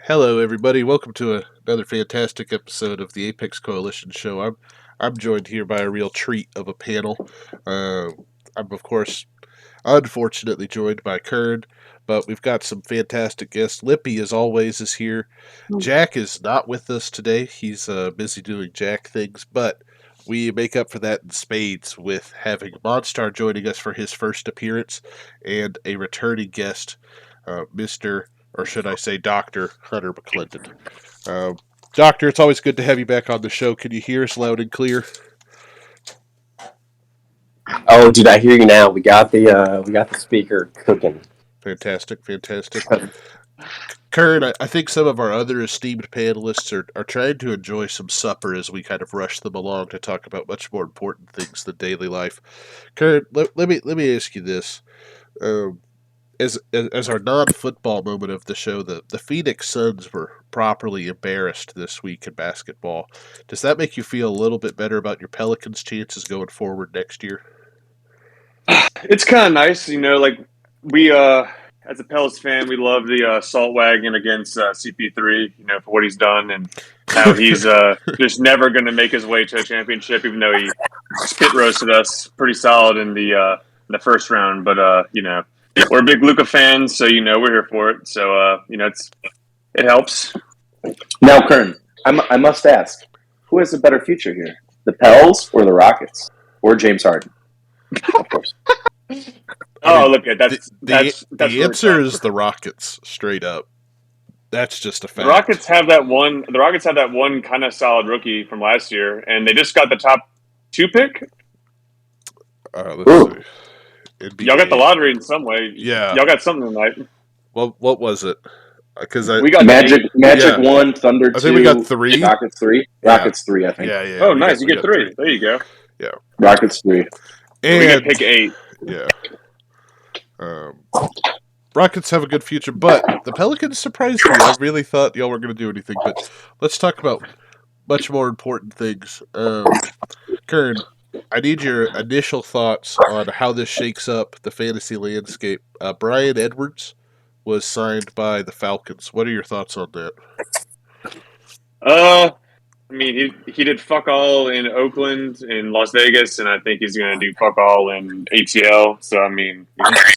Hello, everybody. Welcome to another fantastic episode of the Apex Coalition Show. I'm joined here by a real treat of a panel. I'm of course unfortunately joined by Kern, but we've got some fantastic guests. Lippy, as always, is here. Jack is not with us today. He's busy doing Jack things, but we make up for that in spades with having Monstar joining us for his first appearance and a returning guest, Mr. or should I say Dr. Hunter McClendon. Doctor, it's always good to have you back on the show. Can you hear us loud and clear? Oh, did I hear you now? We got the speaker cooking. Fantastic. Kern, I think some of our other esteemed panelists are trying to enjoy some supper as we kind of rush them along to talk about much more important things than daily life. Kern, let me ask you this. As our non-football moment of the show, the Phoenix Suns were properly embarrassed this week in basketball. Does that make you feel a little bit better about your Pelicans' chances going forward next year? It's kind of nice, like we, as a Pels fan, we love the salt wagon against CP3, for what he's done and how he's just never going to make his way to a championship, even though he spit roasted us pretty solid in the first round. But, we're big Luka fans, so, we're here for it. So, it helps. Now, Kern, I must ask, who has a better future here? The Pels or the Rockets? Or James Harden? Of course. Look at that's the answer is the Rockets, straight up. That's just a fact. The Rockets have that one kind of solid rookie from last year, and they just got the top 2 pick. Let's see. Y'all got the lottery in some way. Yeah. Y'all got something tonight. Well, what was it? Because we got Magic 1, Thunder 2. I think we got 3. Rockets 3. Yeah. Rockets 3, I think. Yeah. Oh, nice. You get 3. There you go. Yeah. Rockets 3. And we get pick 8. Yeah. Rockets have a good future, but the Pelicans surprised me. I really thought y'all weren't going to do anything, but let's talk about much more important things. Kern, I need your initial thoughts on how this shakes up the fantasy landscape. Bryan Edwards was signed by the Falcons. What are your thoughts on that? I mean, he did fuck all in Oakland, in Las Vegas, and I think he's going to do fuck all in ATL. So, I mean, I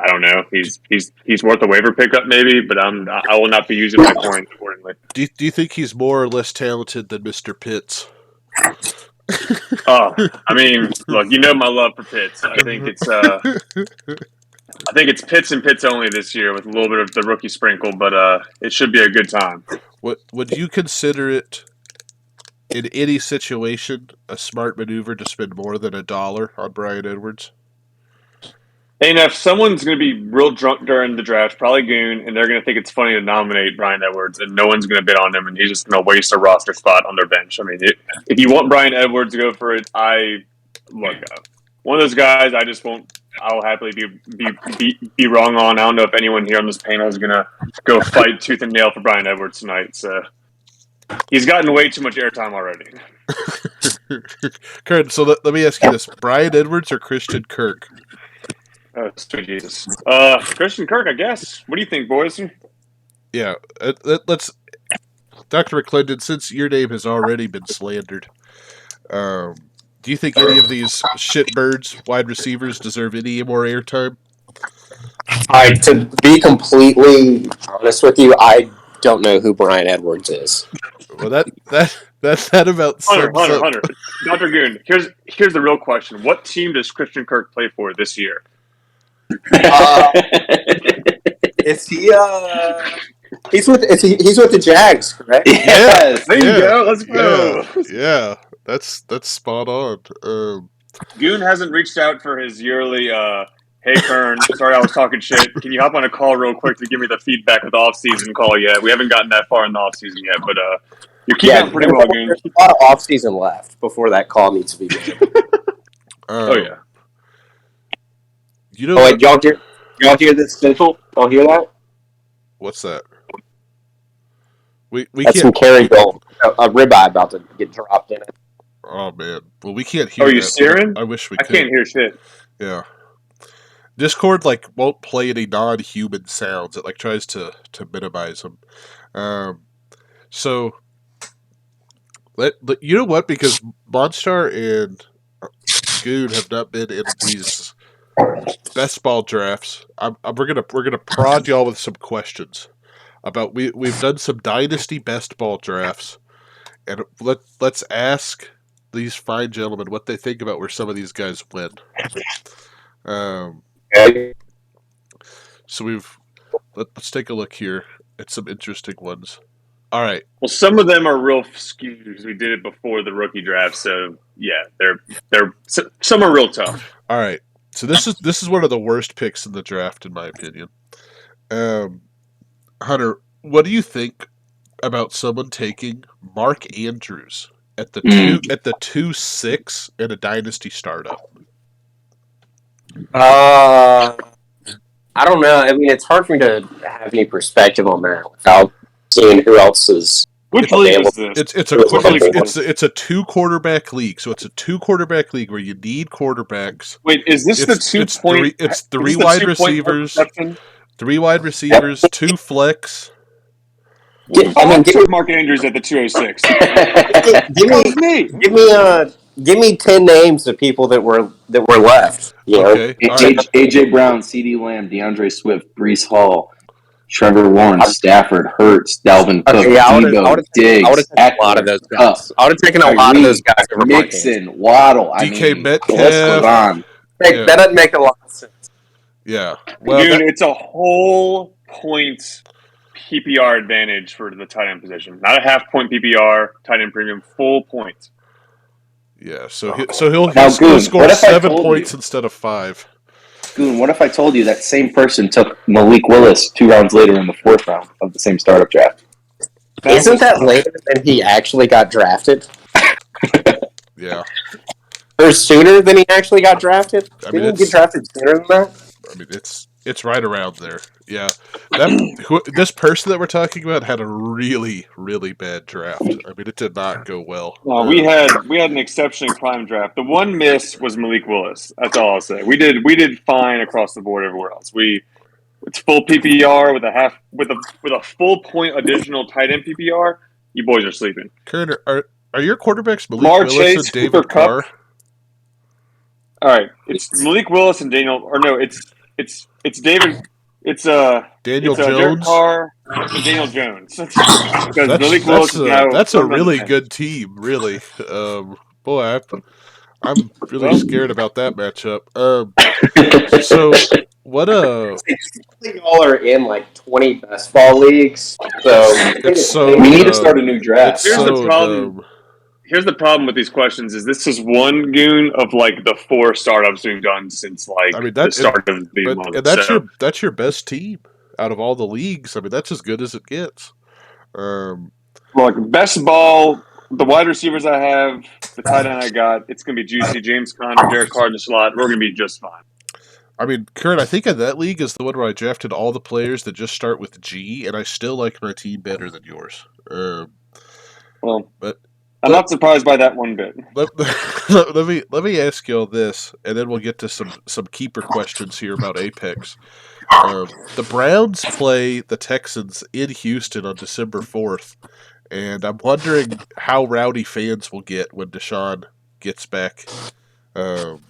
don't know. He's worth a waiver pickup maybe, but I will not be using my coins accordingly. Do you think he's more or less talented than Mr. Pitts? Oh, I mean, look, my love for Pitts. I think it's Pitts and Pitts only this year with a little bit of the rookie sprinkle, but it should be a good time. Would you consider it, in any situation, a smart maneuver to spend more than $1 on Bryan Edwards? And if someone's going to be real drunk during the draft, probably Goon, and they're going to think it's funny to nominate Bryan Edwards, and no one's going to bid on him, and he's just going to waste a roster spot on their bench. I mean, if you want Bryan Edwards to go for it, one of those guys I just won't. I'll happily be wrong on. I don't know if anyone here on this panel is going to go fight tooth and nail for Bryan Edwards tonight. So he's gotten way too much airtime already. Kurt, so let me ask you this: Bryan Edwards or Christian Kirk? Oh, sweet Jesus. Christian Kirk, I guess. What do you think, boys? Yeah, let's. Dr. McClendon, since your name has already been slandered, do you think any of these shitbirds, wide receivers, deserve any more airtime? All right, to be completely honest with you, I don't know who Bryan Edwards is. Well, that's about Hunter. Dr. Goon, here's the real question. What team does Christian Kirk play for this year? Is he he's with the Jags, correct? Yes. There you go. Let's go. Yeah. That's spot on. Goon hasn't reached out for his yearly hey Kern, sorry I was talking shit. Can you hop on a call real quick to give me the feedback of the off-season call yet? We haven't gotten that far in the off-season yet, but you're keeping up pretty well, Goon. There's a lot of off-season left before that call needs to be made. Oh yeah. You know wait, y'all hear this sizzle? Y'all hear that? What's that? We That's can't. some Kerrygold, a ribeye about to get dropped in it. Oh man, well we can't hear. Oh, you that. searing? I wish we I could. can't hear shit. Yeah. Discord won't play any non-human sounds. It tries to minimize them. Um, so you know what? Because Monstar and Goon have not been in these best ball drafts. We're gonna prod y'all with some questions about we've done some dynasty best ball drafts, and let's ask these fine gentlemen what they think about where some of these guys went. Okay. So let's take a look here at some interesting ones. All right. Well, some of them are real skewed because we did it before the rookie draft. So yeah, some are real tough. All right. So this is one of the worst picks in the draft, in my opinion. Hunter, what do you think about someone taking Mark Andrews at the 2-6 in a dynasty startup? I don't know. I mean, it's hard for me to have any perspective on that without seeing who else is Which league is this? It's a 2-quarterback league. So it's a 2-quarterback league where you need quarterbacks. Wait, is this the 2-point? It's 3 wide receivers, 3 wide receivers, 2 flex. I took Mark Andrews at the 206. Give me 10 names of people that were left. Okay. AJ Brown, CD Lamb, DeAndre Swift, Breece Hall, Trevor Lawrence, Stafford, Hurts, Dalvin Cook, Debo, Diggs. I would have taken a lot of those guys. I would have taken a lot of those guys over Mixon, Waddle, DK Metcalf. That doesn't make a lot of sense. Yeah. Well, Dude, it's a whole point PPR advantage for the tight end position. Not a half-point PPR, tight end premium, full point. Yeah, so he'll score 7 points instead of 5. Goon, what if I told you that same person took Malik Willis 2 rounds later in the 4th round of the same startup draft? Isn't that later than he actually got drafted? Yeah. Or sooner than he actually got drafted? Didn't he get drafted sooner than that? I mean, it's right around there. Yeah. This person that we're talking about had a really, really bad draft. I mean, it did not go well. We had an exceptionally prime draft. The one miss was Malik Willis. That's all I'll say. We did fine across the board everywhere else. It's full PPR with a full point additional tight end PPR. You boys are sleeping. Kurt, are your quarterbacks Malik Willis Chase, and David Carr? All right, it's Malik Willis and Daniel. Or no, it's David. It's Daniel Jones. Derek Carr and Daniel Jones. That's a really good team. Really, boy, I'm really scared about that matchup. So what y'all are in 20 best ball leagues. So we need to start a new draft. Here's the problem. Here's the problem with these questions: is this is one goon of the 4 startups we've done since the start of the month. And that's your best team out of all the leagues. I mean, that's as good as it gets. Best ball, the wide receivers I have, the tight end I got, it's gonna be juicy. James Conner, Derek Carr in the slot. We're gonna be just fine. I mean, Kurt, I think in that league is the one where I drafted all the players that just start with G, and I still like my team better than yours. But I'm not surprised by that one bit. Let me ask you all this, and then we'll get to some keeper questions here about Apex. The Browns play the Texans in Houston on December 4th, and I'm wondering how rowdy fans will get when Deshaun gets back on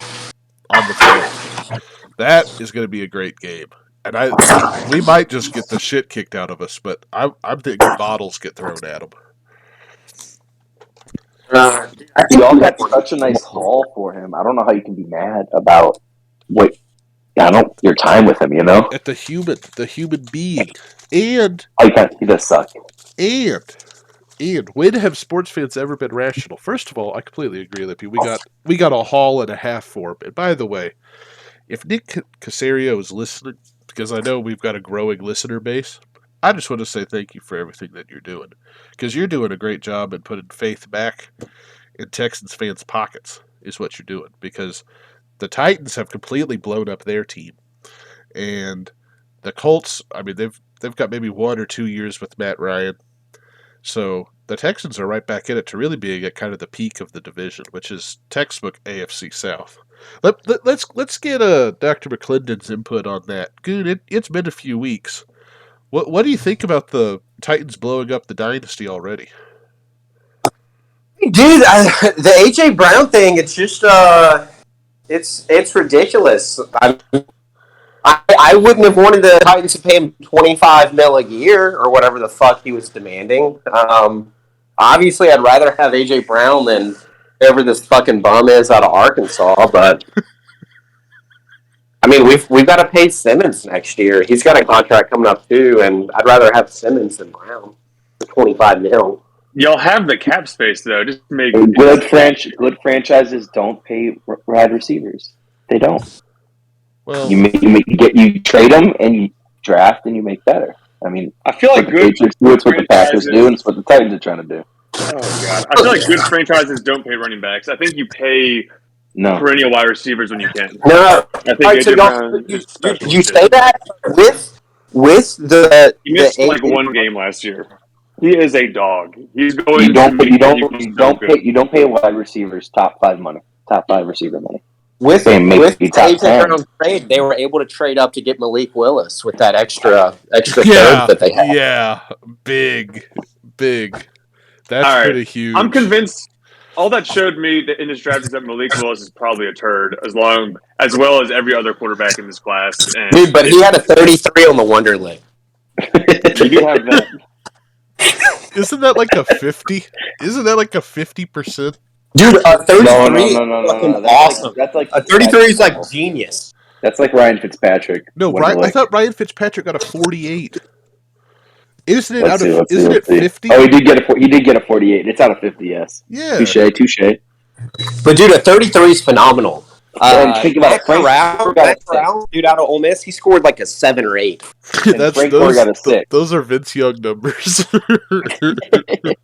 the field. That is going to be a great game, and we might just get the shit kicked out of us, but I'm thinking bottles get thrown at them. You all got such a nice haul for him. I don't know how you can be mad about your time with him. At the human being, and he does suck. And when have sports fans ever been rational? First of all, I completely agree with you. We got a haul and a half for him. And by the way, if Nick Casario is listening, because I know we've got a growing listener base, I just want to say thank you for everything that you're doing, because you're doing a great job in putting faith back in Texans fans' pockets is what you're doing, because the Titans have completely blown up their team, and the Colts, I mean, they've got maybe 1 or 2 years with Matt Ryan, So the Texans are right back in it to really being at kind of the peak of the division, which is textbook AFC South. Let's get Dr. McClendon's input on that. Goon, it's been a few weeks. What do you think about the Titans blowing up the dynasty already? Dude, the AJ Brown thing, it's just it's ridiculous. I wouldn't have wanted the Titans to pay him $25 million a year or whatever the fuck he was demanding. Obviously, I'd rather have AJ Brown than whoever this fucking bum is out of Arkansas. But I mean, we've got to pay Simmons next year. He's got a contract coming up too, and I'd rather have Simmons than Brown for $25 million. Y'all have the cap space though. Just make good franchises don't pay wide receivers. They don't. Well, you trade them and you draft and you make better. I mean, I feel like it's what the Packers do, and it's what the Titans are trying to do. Oh god, I feel like good franchises don't pay running backs. I think you pay perennial wide receivers when you can. No, I think AJ Brown you say that with the he missed like one game last year. He is a dog. He's going. You don't pay wide receivers top five receiver money. With AJ Brown's trade, they were able to trade up to get Malik Willis with that extra third that they had. Yeah, big. That's pretty huge. I'm convinced. All that showed me that in this draft is that Malik Willis is probably a turd, as well as every other quarterback in this class. And dude, but he had a 33 on the Wonderlic. You do have that. Isn't that like a 50? Isn't that like a 50%? Dude, a 33 no. Awesome. That's like a 33 is like genius. That's like Ryan Fitzpatrick. No, I thought Ryan Fitzpatrick got a 48. Isn't it 50? Oh, he did get a 48. It's out of 50, yes. Yeah. Touche. But dude, a 33 is phenomenal. Think about Frank Brown, dude, out of Ole Miss, he scored like a 7 or 8. Got a 6. Those are Vince Young numbers.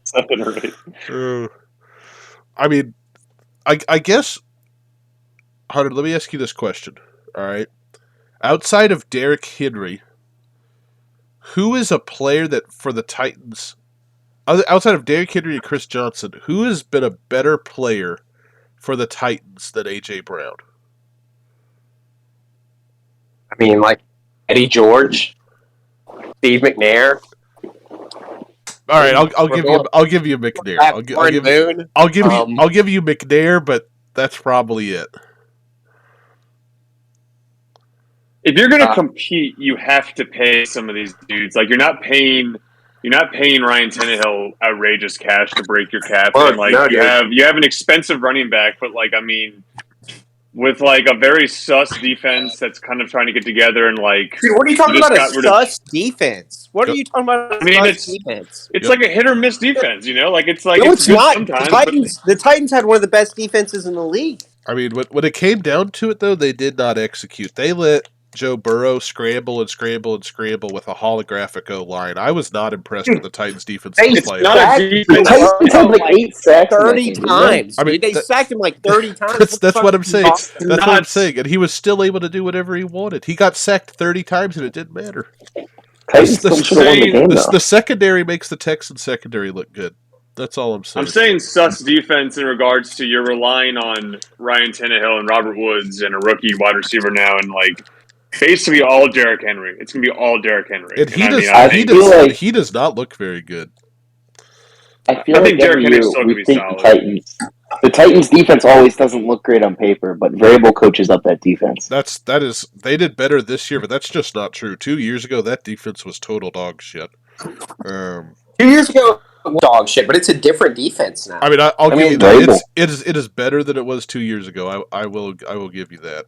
7 or 8. I mean, I guess, Hunter, let me ask you this question, all right? Outside of Derrick Henry, who is a player that for the Titans, outside of Derrick Henry and Chris Johnson, who has been a better player for the Titans than A.J. Brown? I mean, like Eddie George, Steve McNair. All right, I'll give you McNair. I'll give you McNair, but that's probably it. If you're going to compete, you have to pay some of these dudes. Like you're not paying Ryan Tannehill outrageous cash to break your cap. And you have an expensive running back, but like I mean, with like a very sus defense that's kind of trying to get together and like. Dude, what are you talking about? A sus defense? What are you talking about? I mean, it's like a hit or miss defense. You know, like it's like it's not. The Titans had one of the best defenses in the league. I mean, when it came down to it, though, they did not execute. They let Joe Burrow scramble with a holographic O-line. I was not impressed with the Titans' defensive play. The Titans had like 8 sacks 30 times. I mean, they sacked him like 30 times. That's what I'm saying. That's what I'm saying. And he was still able to do whatever he wanted. He got sacked 30 times, and it didn't matter. The secondary makes the Texans secondary look good. That's all I'm saying. I'm saying sus defense in regards to you're relying on Ryan Tannehill and Robert Woods and a rookie wide receiver now, and like basically all Derrick Henry. It's gonna be all Derrick Henry. And he does not look very good. I think Derrick Henry still gonna be solid. The Titans defense always doesn't look great on paper, but Vrabel coaches up that defense. They did better this year, but that's just not true. 2 years ago, that defense was total dog shit. 2 years ago, dog shit, but it's a different defense now. I mean, I'll give you that. It is better than it was 2 years ago. I will give you that.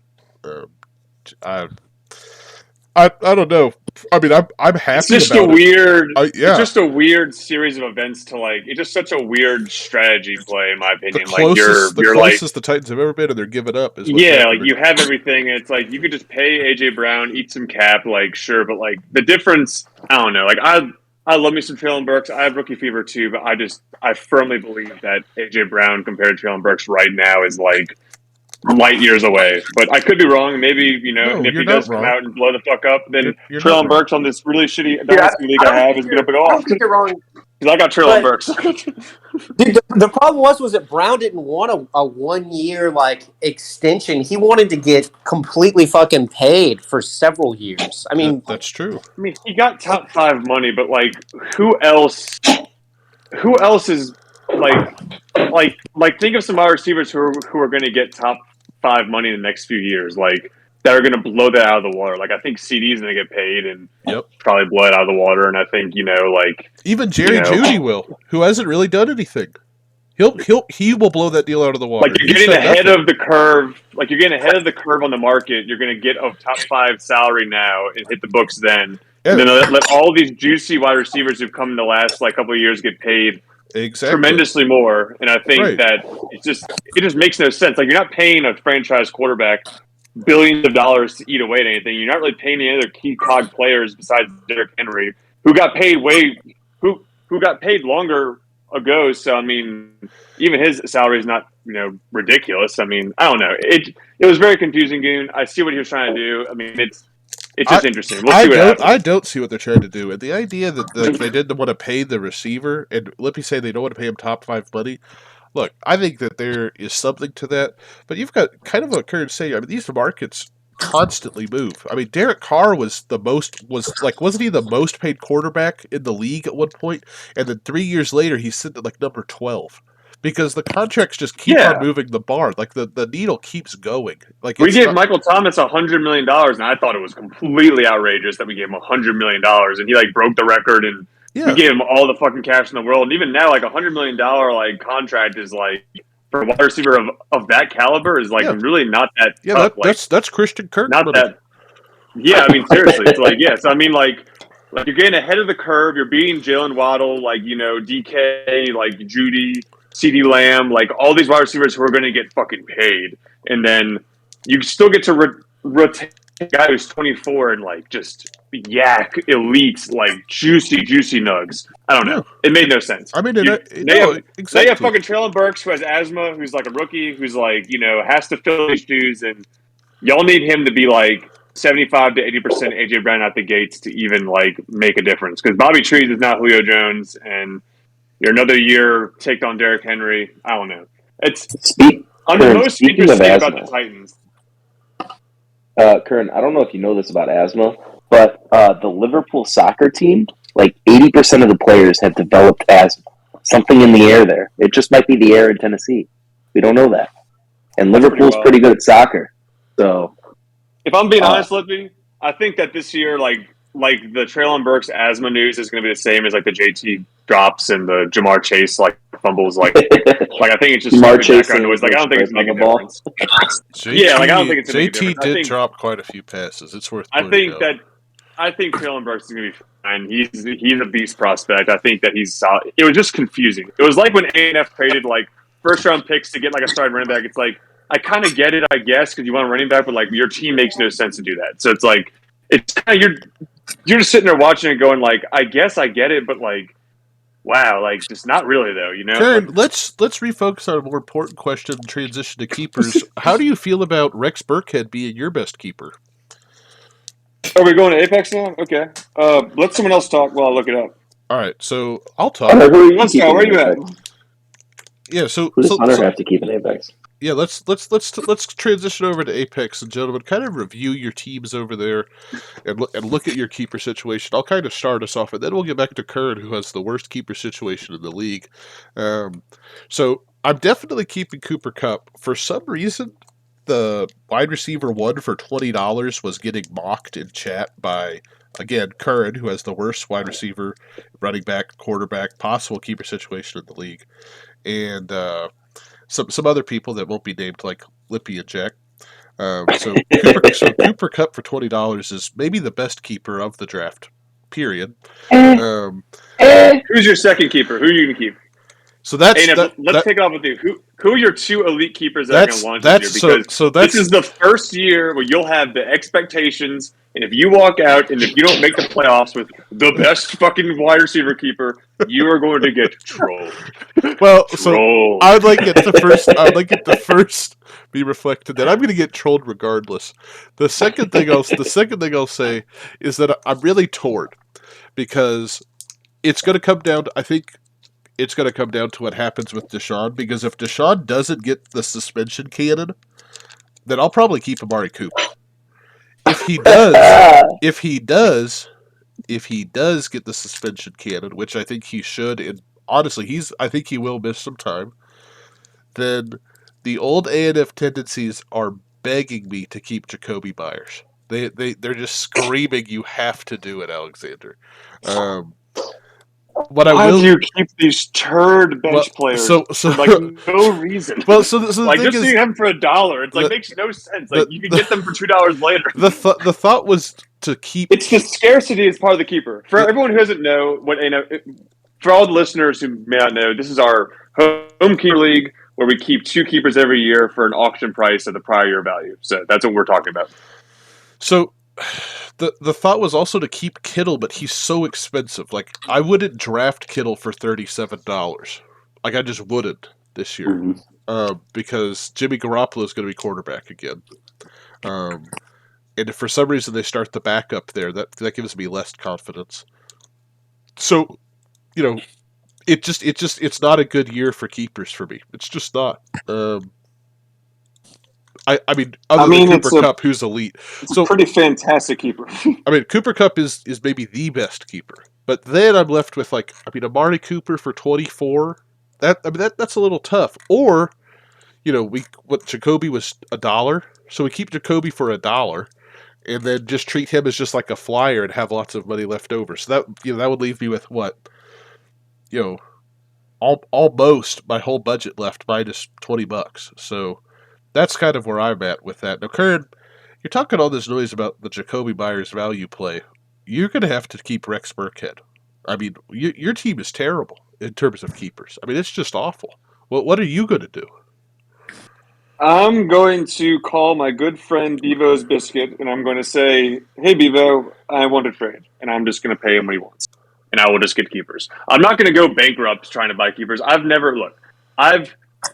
I don't know. I mean, I'm happy. It's just about It's just a weird series of events to like. It's just such a weird strategy play, in my opinion. The closest the Titans have ever been, and they're giving up. Like you have everything. And it's like you could just pay AJ Brown, eat some cap, like sure, but like the difference, I don't know. Like I love me some Traylon Burks. I have rookie fever too, but I firmly believe that AJ Brown compared to Traylon Burks right now is like light years away. But I could be wrong. Maybe, if he does come out and blow the fuck up, then Traylon Burks on this really shitty dynasty league I have is going to go off. I don't think you're wrong. Because I got Traylon But- Burks. Dude, the problem was that Brown didn't want a 1 year like extension. He wanted to get completely fucking paid for several years. I mean, That's true. I mean, he got top 5 money, but like, who else? Who else is like? Think of some wide receivers who are going to get top 5 money in the next few years, like that are going to blow that out of the water. Like I think CD is going to get paid and probably blow it out of the water. And I think like even Jerry Jeudy will, who hasn't really done anything. He will blow that deal out of the water. Like you're getting ahead of the curve. Like you're getting ahead of the curve on the market. You're going to get a top 5 salary now and hit the books then. And then let all these juicy wide receivers who've come in the last couple of years get paid tremendously more. And I think that it just makes no sense. Like you're not paying a franchise quarterback billions of dollars to eat away at anything. You're not really paying any other key cog players besides Derrick Henry, who got paid who got paid longer ago. So I mean, even his salary is not ridiculous. I mean, I don't know. It was very confusing, Goon. I see what he was trying to do. I mean, it's just interesting. We'll see what happens. I don't see what they're trying to do. And the idea that they didn't want to pay the receiver, and let me say they don't want to pay him top 5 money. Look, I think that there is something to that, but you've got kind of what Kurt saying. I mean, these markets constantly move. I mean, Derek Carr wasn't he the most paid quarterback in the league at one point? And then 3 years later, he's sitting at like number 12. Because the contracts just keep on moving the bar. Like the needle keeps going. Like we gave Michael Thomas $100 million, and I thought it was completely outrageous that we gave him $100 million, and he broke the record, and we gave him all the fucking cash in the world. And even now, $100 million contract is for a wide receiver of that caliber is really not that. Yeah, tough. That's Christian Kirk. Not money. That. Yeah, I mean seriously, it's so I mean you're getting ahead of the curve. You're beating Jalen Waddle, DK, Judy. CD Lamb, all these wide receivers who are going to get fucking paid, and then you still get to rotate a guy who's 24 and just yak elites juicy nugs. I don't know. It made no sense. I mean, they have fucking exactly. Traylon Burks who has asthma, who's a rookie, who's has to fill his shoes, and y'all need him to be 75 to 80% AJ Brown out the gates to even make a difference, because Bobby Trees is not Julio Jones, and you're another year take on Derrick Henry. I don't know. I'm the most interested about the Titans. Kern, I don't know if you know this about asthma, but the Liverpool soccer team, 80% of the players have developed asthma. Something in the air there. It just might be the air in Tennessee. We don't know that. And Liverpool's pretty good at soccer. So, if I'm being honest, Lippy, I think that this year, the Traylon Burks asthma news is going to be the same as the JT drops and the Jamar Chase fumbles. I think it's just Jamar Chase background noise. I don't think it's making a difference. I don't think it's making a difference. JT did drop quite a few passes. It's worth. I think Traylon Burks is going to be fine. He's a beast prospect. I think that he's solid. It was just confusing. It was like when A&F traded first round picks to get a starting running back. It's I kind of get it, I guess, because you want a running back, but your team makes no sense to do that. So it's kind of you're just sitting there watching it going I guess I get it, but wow, just not really though, Karen, let's refocus on a more important question and transition to keepers. How do you feel about Rex Burkhead being your best keeper? Are we going to Apex now? Okay. Let someone else talk while I look it up. All right, so I'll talk. Let's go. Where are you at? Yeah, so who does Hunter have to keep in Apex? Yeah, let's transition over to Apex, and gentlemen, kind of review your teams over there, and look at your keeper situation. I'll kind of start us off, and then we'll get back to Kern, who has the worst keeper situation in the league. So I'm definitely keeping Cooper Kupp. For some reason, the wide receiver one for $20 was getting mocked in chat by, again, Curran, who has the worst wide receiver, running back, quarterback, possible keeper situation in the league, and some other people that won't be named, like Lippy and Jack. So Cooper Kupp for $20 is maybe the best keeper of the draft. Period. Who's your second keeper? Who are you going to keep? So let's take it off with you. Who are your 2 elite keepers that are going to launch this year? Because this is the first year where you'll have the expectations, and if you walk out and if you don't make the playoffs with the best fucking wide receiver keeper, you are going to get trolled. Well, so I'd like it to first be reflected that I'm going to get trolled regardless. The second thing I'll say is that I'm really torn, because it's going to come down. I think it's going to come down to what happens with Deshaun, because if Deshaun doesn't get the suspension cannon, then I'll probably keep Amari Cooper. If he does, if he does, if he does get the suspension cannon, which I think he should, and honestly, I think he will miss some time, then the old ANF tendencies are begging me to keep Jacoby Myers. They're just screaming, "You have to do it, Alexander." What I Why will do you keep these turd bench players for like no reason? Well, so the like thing just is, seeing them for $1, it's like makes no sense. Like you can get them for $2 later. The thought was to keep. It's the scarcity is part of the keeper. For everyone who doesn't know what for all the listeners who may not know, this is our home keeper league where we keep 2 keepers every year for an auction price of the prior year value. So that's what we're talking about. So the thought was also to keep Kittle, but he's so expensive. Like, I wouldn't draft Kittle for $37. Like, I just wouldn't this year. Mm-hmm. Because Jimmy Garoppolo is going to be quarterback again. And if for some reason they start the backup there, that gives me less confidence. So, it's not a good year for keepers for me. It's just not. I mean, other than Cooper Kupp, who's elite. It's a pretty fantastic keeper. I mean, Cooper Kupp is maybe the best keeper. But then I'm left with, Amari Cooper for 24. That's a little tough. Or, Jacoby was $1, so we keep Jacoby for $1, and then just treat him as just like a flyer and have lots of money left over. So that would leave me with what, almost my whole budget left minus $20. So that's kind of where I'm at with that. Now, Karen, you're talking all this noise about the Jacoby Myers value play. You're going to have to keep Rex Burkhead. I mean, your team is terrible in terms of keepers. I mean, it's just awful. What are you going to do? I'm going to call my good friend Bevo's Biscuit, and I'm going to say, hey, Bevo, I want to trade, and I'm just going to pay him what he wants, and I will just get keepers. I'm not going to go bankrupt trying to buy keepers.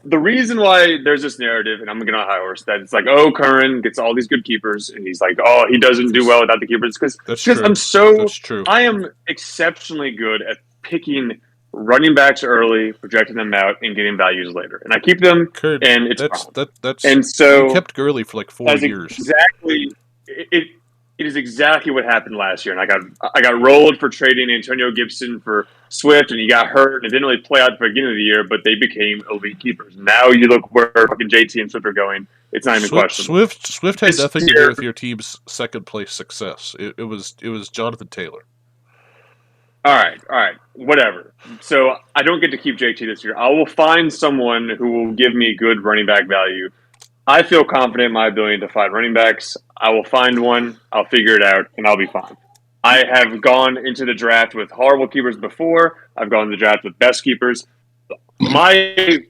The reason why there's this narrative, and I'm going to get on a high horse, that it's like, oh, Curran gets all these good keepers, and he's like, oh, he doesn't do well without the keepers, because I am exceptionally good at picking running backs early, projecting them out, and getting values later. And I keep them, Kurt, and it's and so you kept Gurley for like 4 years. Exactly, it is exactly what happened last year. And I got rolled for trading Antonio Gibson for Swift, and he got hurt, and it didn't really play out at the beginning of the year, but they became elite keepers. Now you look where fucking JT and Swift are going. It's not even questionable. Swift had nothing to do with your team's second place success. It was Jonathan Taylor. All right, whatever. So I don't get to keep JT this year. I will find someone who will give me good running back value. I feel confident in my ability to find running backs. I will find one, I'll figure it out, and I'll be fine. I have gone into the draft with horrible keepers before. I've gone into the draft with best keepers. And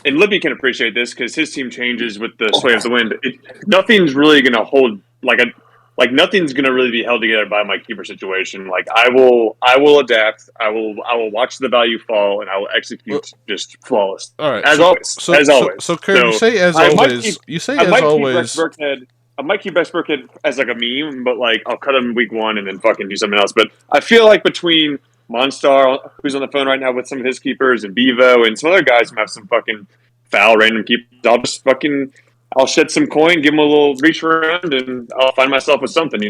Libby can appreciate this because his team changes with the sway of the wind. Nothing's really going to hold nothing's going to really be held together by my keeper situation. Like I will adapt. I will watch the value fall, and I will execute just flawless. All right, as always. So, Kurt, you say as always. I might keep Rex Burkhead as like a meme, but like I'll cut him week 1 and then fucking do something else. But I feel like between Monstar, who's on the phone right now with some of his keepers, and Bevo, and some other guys who have some fucking foul random keepers, I'll shed some coin, give them a little reach around, and I'll find myself with something,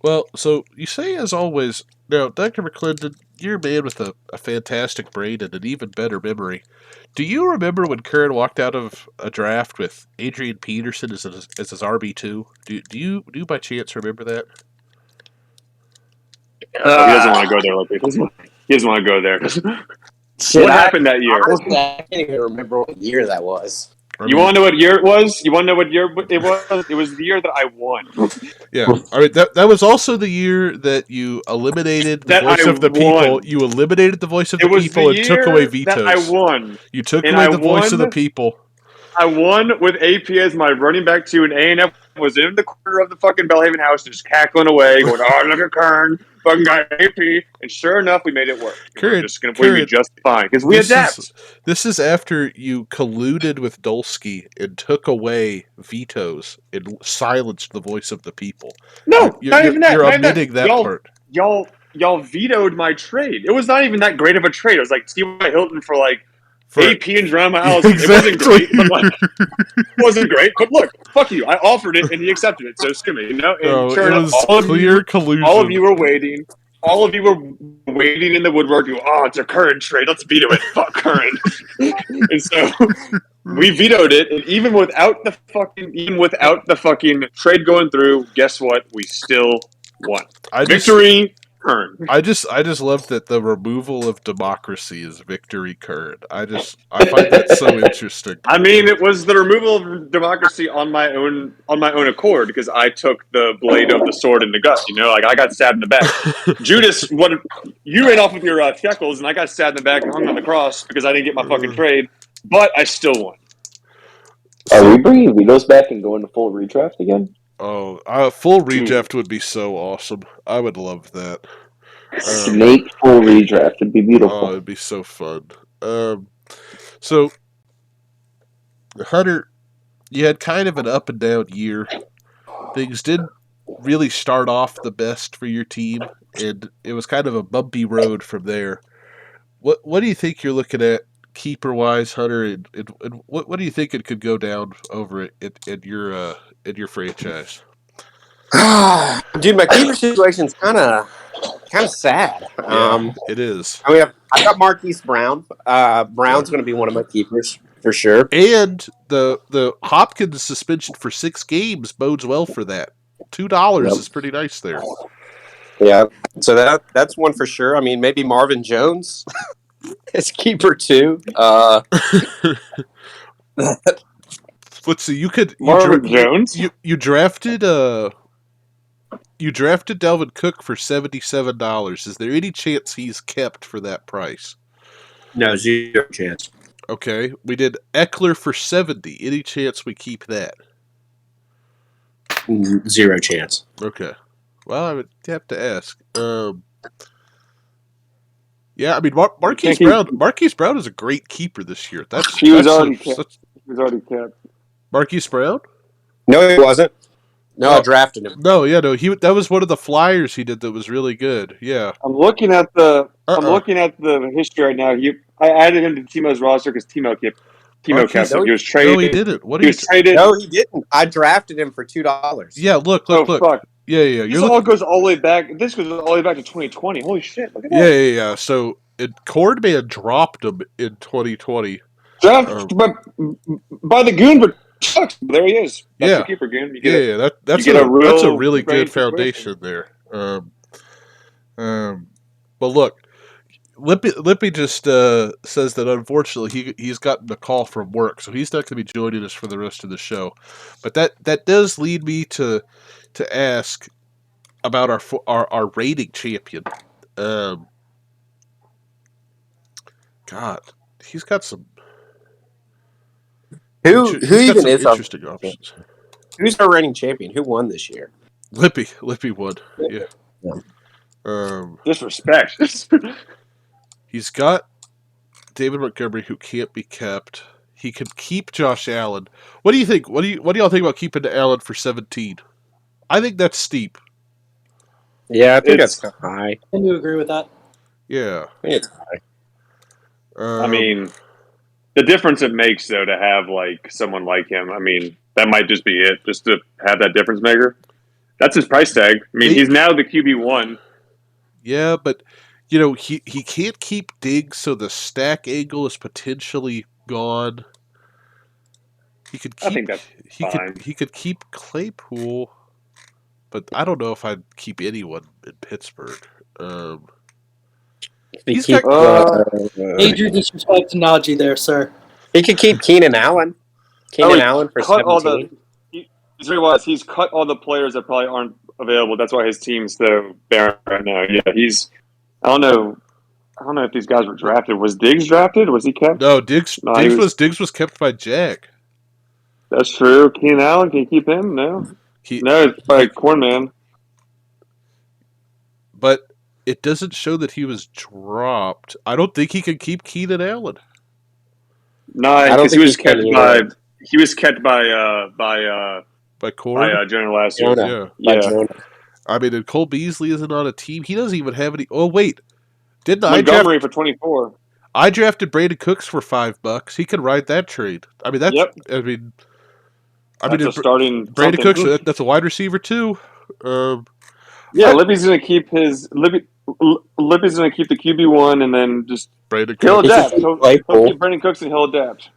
Well, so you say as always. Now, Dr. McClendon, you're a man with a fantastic brain and an even better memory. Do you remember when Curran walked out of a draft with Adrian Peterson as his RB2? Do you by chance remember that? He doesn't want to go there. He doesn't want to go there. What happened that year? Honestly, I can't even remember what year that was. You want to know what year it was? You want to know what year it was? It was the year that I won. Yeah. All right. That was also the year that you eliminated the voice of the people. You eliminated the voice of the people and took away vetoes. That I won. You took away the voice of the people. I won with AP as my running back 2, and A&F was in the corner of the fucking Belhaven house just cackling away, going, oh, look at Kern, fucking got AP. And sure enough, we made it work. We're just going to be just fine, because we adapt. This is after you colluded with Dolsky and took away vetoes and silenced the voice of the people. No, not even that. You're omitting that part. Y'all y'all vetoed my trade. It was not even that great of a trade. It was like T.Y. Hilton for AP and Drama Allison. Exactly. It wasn't great, but it wasn't great. But look, fuck you. I offered it and he accepted it. So sue me, And No, sure it enough, was clear collusion. all of you were waiting. All of you were waiting in the woodwork. It's a Curran trade. Let's veto it. Fuck Curran. And so we vetoed it, and even without the fucking trade going through, guess what? We still won. Victory, Curran. I just love that the removal of democracy is victory Curran. I find that so interesting. I mean, it was the removal of democracy on my own accord because I took the blade of the sword in the gut. I got stabbed in the back. Judas, you ran off with your shekels, and I got stabbed in the back and hung on the cross because I didn't get my fucking trade. But I still won. Are we bringing vetoes back and going to full redraft again? Oh, full redraft would be so awesome. I would love that. Snake full redraft would be beautiful. Oh, it'd be so fun. So, Hunter, you had kind of an up and down year. Things didn't really start off the best for your team, and it was kind of a bumpy road from there. What do you think you're looking at keeper wise, Hunter? And what do you think it could go down over at your franchise? Dude, my keeper situation's kind of sad. Yeah, it is. I mean, I've got Marquise Brown. Brown's going to be one of my keepers for sure. And the Hopkins suspension for 6 games bodes well for that. $2 is pretty nice there. Yeah, so that's one for sure. I mean, maybe Marvin Jones is keeper too. Let's see. Marvin Jones. You drafted Dalvin Cook for $77. Is there any chance he's kept for that price? No, 0 chance. Okay, we did Eckler for $70. Any chance we keep that? 0 chance. Okay. Well, I would have to ask. Yeah, I mean, Marquise Brown is a great keeper this year. He was already kept. Marquise Brown? No, he wasn't. No, I drafted him. No, that was one of the flyers he did that was really good. Yeah. I'm looking at the history right now. I added him to Timo's roster because Timo kept him. He was traded. No, he didn't. Traded. No, he didn't. I drafted him for $2. Yeah, look. Fuck. Yeah. This goes all the way back. This goes all the way back to 2020. Holy shit! Look at that. Yeah. So Cordman dropped him in 2020. Drafted by the Goon, but sucks. There he is. That's your keeper, Goon. That's a really good foundation there. But look, Lippy just says that unfortunately he's gotten a call from work, so he's not going to be joining us for the rest of the show. But that does lead me to ask about our rating champion. God, he's got some. Who even is interesting options? Who's our reigning champion? Who won this year? Lippy won. Yeah. Disrespect. He's got David Montgomery, who can't be kept. He could keep Josh Allen. What do you think? What do y'all think about keeping Allen for 17? I think that's steep. Yeah, I think that's high. I do agree with that. Yeah, I think it's high. I mean, the difference it makes though to have someone like him. I mean, that might just be it. Just to have that difference maker. That's his price tag. I mean, he's now the QB1. Yeah, but he can't keep Diggs, so the stack angle is potentially gone. He could keep. I think that's fine. He could keep Claypool, but I don't know if I'd keep anyone in Pittsburgh. Major disrespect to Najee there, sir. He could keep Keenan Allen. Allen for 17. He's cut all the players that probably aren't available. That's why his team's so barren right now. Yeah, I don't know if these guys were drafted. Was Diggs drafted? Was he kept? No, Diggs was kept by Jack. That's true. Keenan Allen, can you keep him? No. It's by Cornman. But it doesn't show that he was dropped. I don't think he can keep Keenan Allen. No, because he was kept by Cord. By Jonah last year. Yeah. I mean, and Cole Beasley isn't on a team. He doesn't even have any. Oh wait, didn't Montgomery for 24. I drafted Brandon Cooks for $5. He can ride that trade. I mean, that's. Yep. I mean, That's a starting Brandon something. Cooks. That's a wide receiver too. Yeah, Libby's gonna keep Libby's gonna keep the QB1, and then just Brandon he'll Cooks. adapt. He'll Claypool. keep Brandon Cooks, and he'll adapt.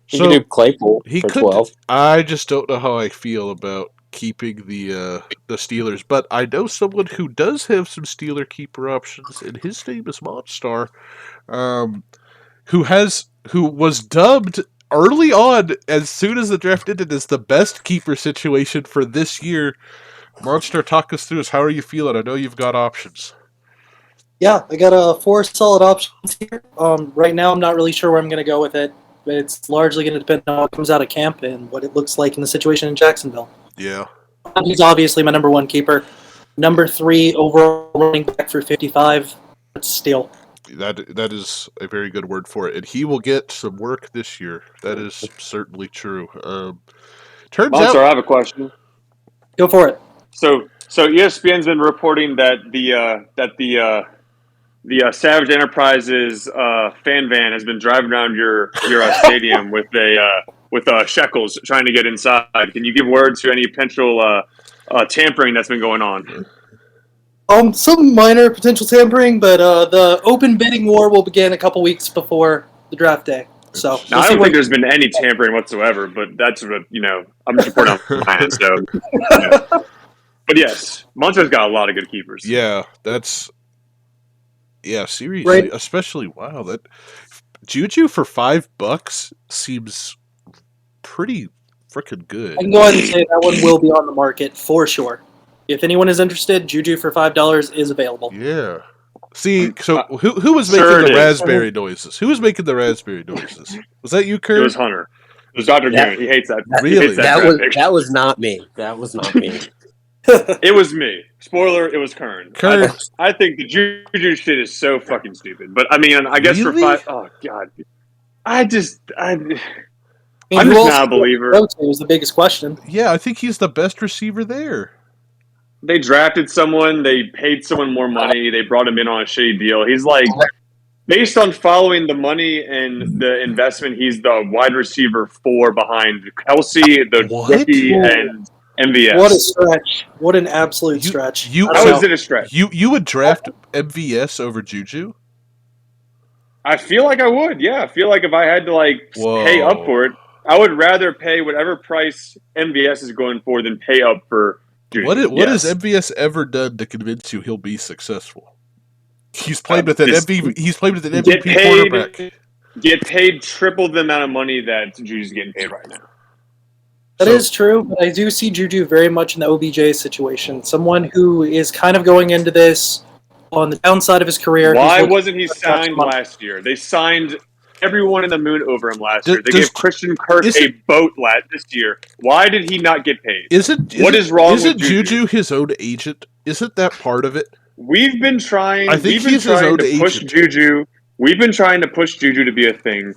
He could do Claypool He for could. 12. I just don't know how I feel about keeping the Steelers, but I know someone who does have some Steeler keeper options, and his name is Monstar, who was dubbed early on, as soon as the draft ended, as the best keeper situation for this year. Monstar, talk us through this. How are you feeling? I know you've got options. Yeah, I got 4 solid options here. Right now, I'm not really sure where I'm going to go with it. But it's largely going to depend on what comes out of camp and what it looks like in the situation in Jacksonville. Yeah. He's obviously my number 1 keeper. Number 3 overall running back for 55. That's a steal. That is a very good word for it, and he will get some work this year. That is certainly true. Turns Monster, out, I have a question. Go for it. So ESPN's been reporting that the Savage Enterprises fan van has been driving around your stadium with shekels trying to get inside. Can you give word to any potential tampering that's been going on? Some minor potential tampering, but the open bidding war will begin a couple weeks before the draft day. So Now, I don't think there's been any tampering whatsoever, but that's what I'm just reporting on my end. So, but yes, Monster's got a lot of good keepers. Yeah, seriously, Right. especially that Juju for $5 seems pretty freaking good. I can go ahead and say that one will be on the market for sure. If anyone is interested, Juju for $5 is available. Yeah. See, so who was making the raspberry noises? Who was making the raspberry noises? Was that you, Kurt? It was Hunter. It was Dr. Goon. He hates that. Really? That was not me. That was not me. It was me. Spoiler, it was Kern. I think the Juju shit is so fucking stupid. But I mean, I guess Really? for 5, oh god, I'm just not a believer. It was the biggest question. Yeah, I think he's the best receiver there. They drafted someone, they paid someone more money, they brought him in on a shitty deal. He's like, based on following the money and the investment, he's the wide receiver 4 behind Kelsey, the rookie, and MVS. What a stretch! What an absolute stretch! How is it a stretch? You would draft MVS over Juju? I feel like I would. Yeah, I feel like if I had to pay up for it, I would rather pay whatever price MVS is going for than pay up for Juju. What has MVS ever done to convince you he'll be successful? He's played with an MVP quarterback. Get paid triple the amount of money that Juju's getting paid right now. That is true, but I do see Juju very much in the OBJ situation. Someone who is kind of going into this on the downside of his career. Why wasn't he signed last year? They signed everyone in the moon over him last year. They gave Christian Kirk a boat this year. Why did he not get paid? What is wrong with Juju? Juju his own agent? Isn't that part of it? We've been trying. I think he's his own agent. Push Juju. We've been trying to push Juju to be a thing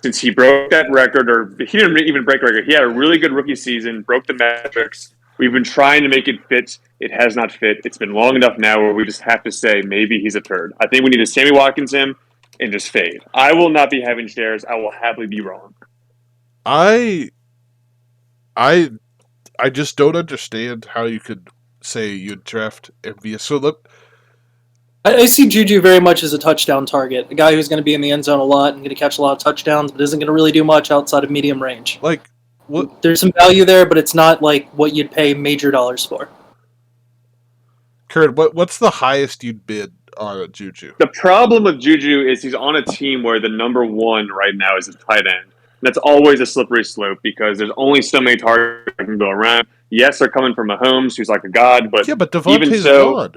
since he broke that record, or he didn't even break a record. He had a really good rookie season, broke the metrics. We've been trying to make it fit. It has not fit. It's been long enough now where we just have to say maybe he's a turd. I think we need to Sammy Watkins him and just fade. I will not be having shares. I will happily be wrong. I just don't understand how you could say you'd draft MVS. So I see Juju very much as a touchdown target, a guy who's going to be in the end zone a lot and going to catch a lot of touchdowns, but isn't going to really do much outside of medium range. What? There's some value there, but it's not like what you'd pay major dollars for. Kurt, what's the highest you'd bid on Juju? The problem with Juju is he's on a team where the number 1 right now is a tight end. And that's always a slippery slope because there's only so many targets that can go around. Yes, they're coming from Mahomes, who's like a god, but Devontae's gone.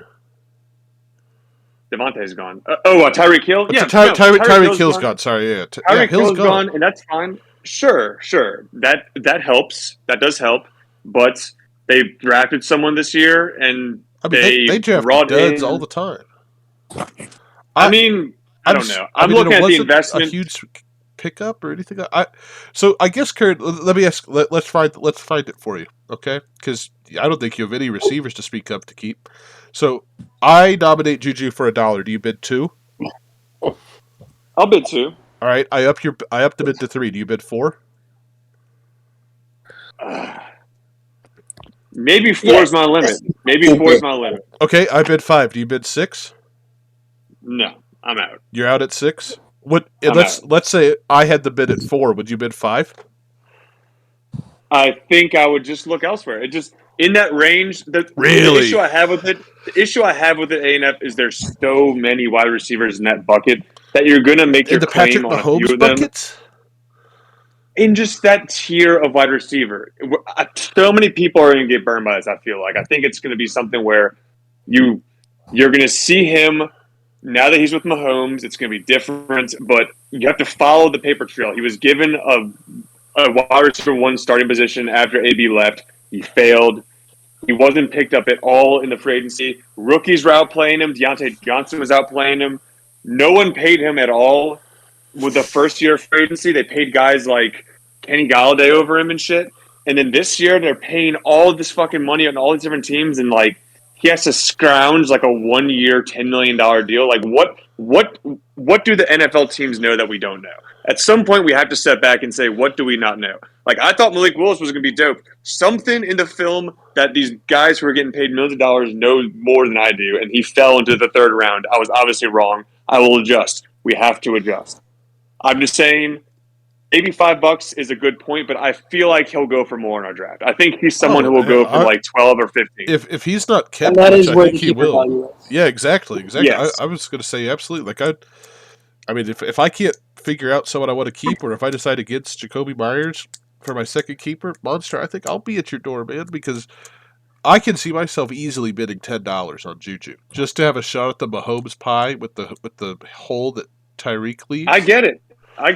Devontae's gone. Tyreek Hill? Yeah, Tyreek Hill's gone. Sorry, yeah. Tyreek Hill's gone, and that's fine. Sure. That helps. That does help. But they drafted someone this year, and they draft duds all the time. I don't know. I'm looking at the investment. A huge pickup or anything? So I guess, Kurt, let me ask. Let's find it for you, okay? Because I don't think you have any receivers to speak up to keep. So I nominate Juju for $1. Do you bid 2? I'll bid 2. All right, I up the bid to 3. Do you bid 4? Maybe 4 is my limit. Maybe 4 is my limit. Okay, I bid 5. Do you bid 6? No, I'm out. You're out at 6. I'm out. Let's say I had the bid at 4. Would you bid 5? I think I would just look elsewhere. It just in that range. The issue I have with it, A&F, is there's so many wide receivers in that bucket that you're gonna make your claim on a few of them. Buckets? In just that tier of wide receiver, so many people are going to get burned by this. I feel like I think it's going to be something where you're going to see him now that he's with Mahomes. It's going to be different, but you have to follow the paper trail. He was given a wide receiver 1 starting position after AB left. He failed. He wasn't picked up at all in the free agency. Rookies were outplaying him. Deontay Johnson was outplaying him. No one paid him at all. With the first year of free agency, they paid guys like Kenny Galladay over him and shit. And then this year, they're paying all this fucking money on all these different teams, and like he has to scrounge like a 1-year, $10 million deal. Like what do the NFL teams know that we don't know? At some point, we have to step back and say, what do we not know? Like I thought Malik Willis was going to be dope. Something in the film that these guys who are getting paid millions of dollars know more than I do, and he fell into the 3rd round. I was obviously wrong. I will adjust. We have to adjust. I'm just saying, maybe $5 is a good point, but I feel like he'll go for more in our draft. I think he's someone who will go for like 12 or 15. If he's not kept, And that is I where think the he keeper will. value is. Yeah, exactly. Yes. I was going to say absolutely. Like I mean, if I can't figure out someone I want to keep, or if I decide against Jacoby Myers for my second keeper, Monster, I think I'll be at your door, man, because I can see myself easily bidding $10 on Juju just to have a shot at the Mahomes pie with the hole that Tyreek leaves. I get it. I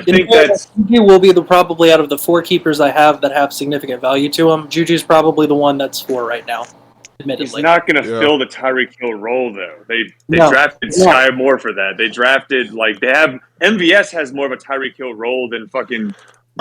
think Juju will be probably out of the 4 keepers I have that have significant value to him. Juju's probably the one that's 4 right now. Admittedly, he's not going to fill the Tyreek Hill role though. They drafted Sky Moore for that. They drafted they have MVS has more of a Tyreek Hill role than fucking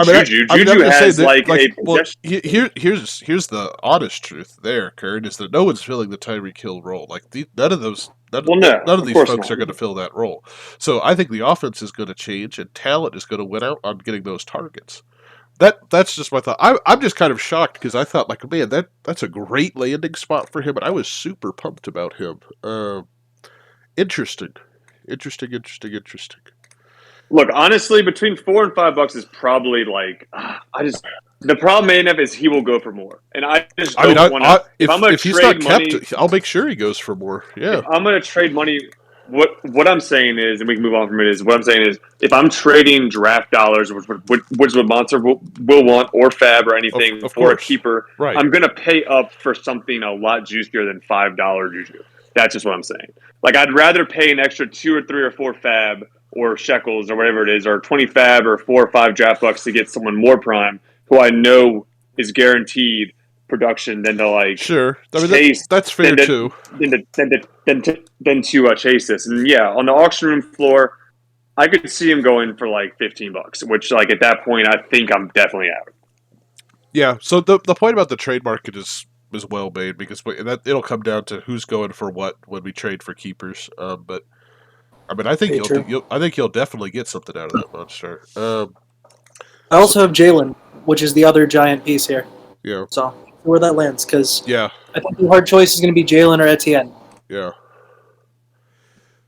Juju. Juju has a possession. Here's the honest truth there, Kurt, is that no one's filling the Tyreek Hill role. Like none of these folks are going to fill that role. So I think the offense is going to change, and talent is going to win out on getting those targets. That's just my thought. I'm just kind of shocked because I thought, like, man, that's a great landing spot for him, and I was super pumped about him. Interesting. Look, honestly, between $4 and $5 is probably like the problem A&F is he will go for more, and I just don't want to. If I'm going to trade money, I'll make sure he goes for more. Yeah, if I'm going to trade money. What I'm saying is, and we can move on from it, is what I'm saying is, if I'm trading draft dollars, which is what Monster will want, or Fab or anything for a keeper, right. I'm going to pay up for something a lot juicier than $5 Juju. That's just what I'm saying. Like, I'd rather pay an extra 2 or 3 or 4 Fab or shekels or whatever it is, or 20 Fab or 4 or 5 draft bucks to get someone more prime who I know is guaranteed production than to sure. I mean, that's fair too. Than to chase this, and yeah, on the auction room floor, I could see him going for like $15, which at that point I think I'm definitely out. Yeah. So the point about the trade market is well made because it'll come down to who's going for what when we trade for keepers. But I mean, I think you'll definitely get something out of that Monster. I also have Jalen, which is the other giant piece here. Yeah. So where that lands, because I think the hard choice is going to be Jalen or Etienne. Yeah.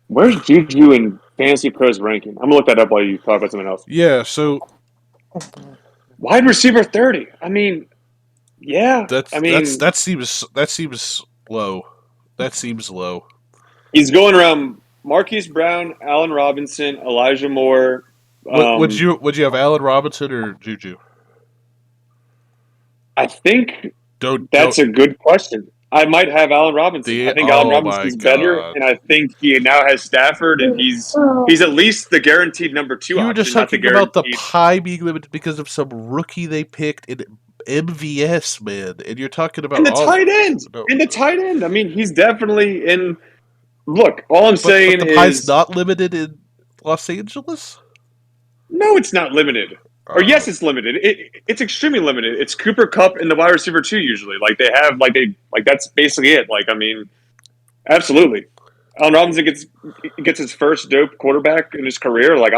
Where's Juju in Fantasy Pros ranking? I'm gonna look that up while you talk about something else. Yeah. So wide receiver 30. I mean, yeah. That seems low. That seems low. He's going around Marquise Brown, Allen Robinson, Elijah Moore. Would you have Allen Robinson or Juju? I think that's a good question. I might have Allen Robinson. I think Allen Robinson's better, and I think he now has Stafford, and he's at least the guaranteed number 2 option. You were just talking about the pie being limited because of some rookie they picked in MVS, man, and you're talking about tight end. In the tight end, I mean, he's definitely in. Look, all I'm saying the is pie's not limited in Los Angeles. No, it's not limited. Or yes, it's limited. It's extremely limited. It's Cooper Kupp and the wide receiver 2 usually. Like they have that's basically it. Like I mean, absolutely. Allen Robinson gets his first dope quarterback in his career. Like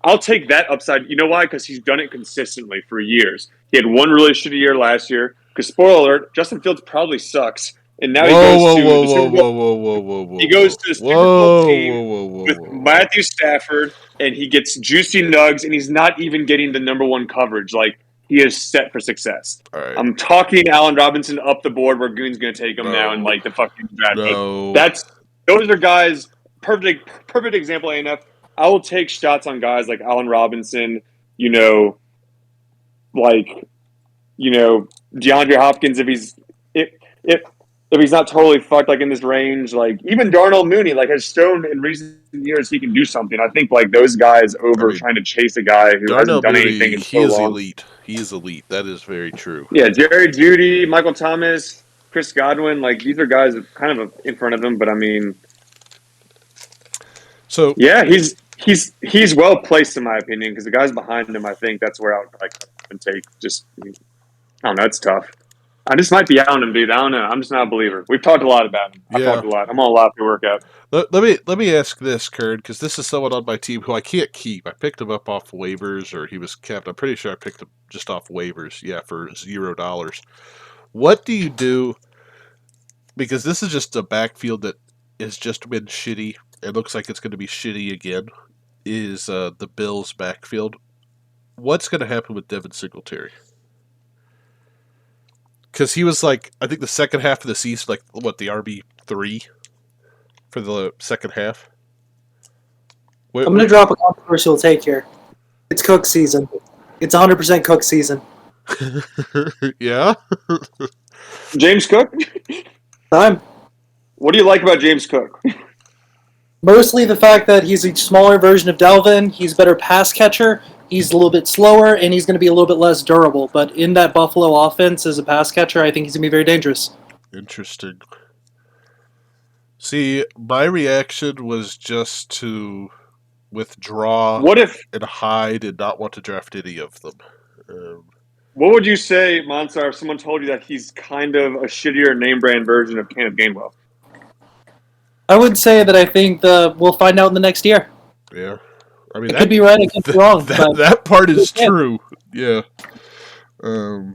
I'll take that upside. You know why? Because he's done it consistently for years. He had one really shitty year last year. Because spoiler alert, Justin Fields probably sucks, and now he goes to the Super Bowl. He goes to the Super Bowl team with Matthew Stafford, and he gets juicy nugs, and he's not even getting the number one coverage. Like he is set for success. All right. I'm talking Allen Robinson up the board where Goon's going to take him now in like the fucking draft. No. Those are guys. Perfect example. ANF. I will take shots on guys like Allen Robinson. DeAndre Hopkins if he's not totally fucked like in this range, like even Darnell Mooney like has shown in recent years he can do something. I think like those guys over trying to chase a guy who Darnell hasn't done Mooney, anything in he so is long. elite. He is elite. That is very true. Yeah, Jerry Jeudy, Michael Thomas, Chris Godwin, like these are guys kind of in front of him, but I mean, so yeah, he's well placed in my opinion because the guys behind him, I think that's where I would like take just. I don't know. It's tough. I just might be out on him, dude. I don't know. I'm just not a believer. We've talked a lot about him. I've talked a lot. I'm on a lot for workout. Let me ask this, Kurt, because this is someone on my team who I can't keep. I picked him up off waivers, or he was kept. I'm pretty sure I picked him just off waivers. Yeah, for $0. What do you do? Because this is just a backfield that has just been shitty. It looks like it's going to be shitty again. Is the Bills' backfield? What's going to happen with Devin Singletary? Because he was like, I think the second half of the season, like what, the RB3 for the second half. I'm going to drop a controversial take here. It's Cook season. It's 100% Cook season. Yeah. James Cook. Time. What do you like about James Cook? Mostly the fact that he's a smaller version of Dalvin. He's a better pass catcher. He's a little bit slower, and he's going to be a little bit less durable. But in that Buffalo offense as a pass catcher, I think he's going to be very dangerous. Interesting. See, my reaction was just to withdraw and hide and not want to draft any of them. What would you say, Monstar, if someone told you that he's kind of a shittier name brand version of Kenneth Gainwell? I would say that I think we'll find out in the next year. Yeah. I mean, it could be right, it could be wrong. That part is true. Yeah. I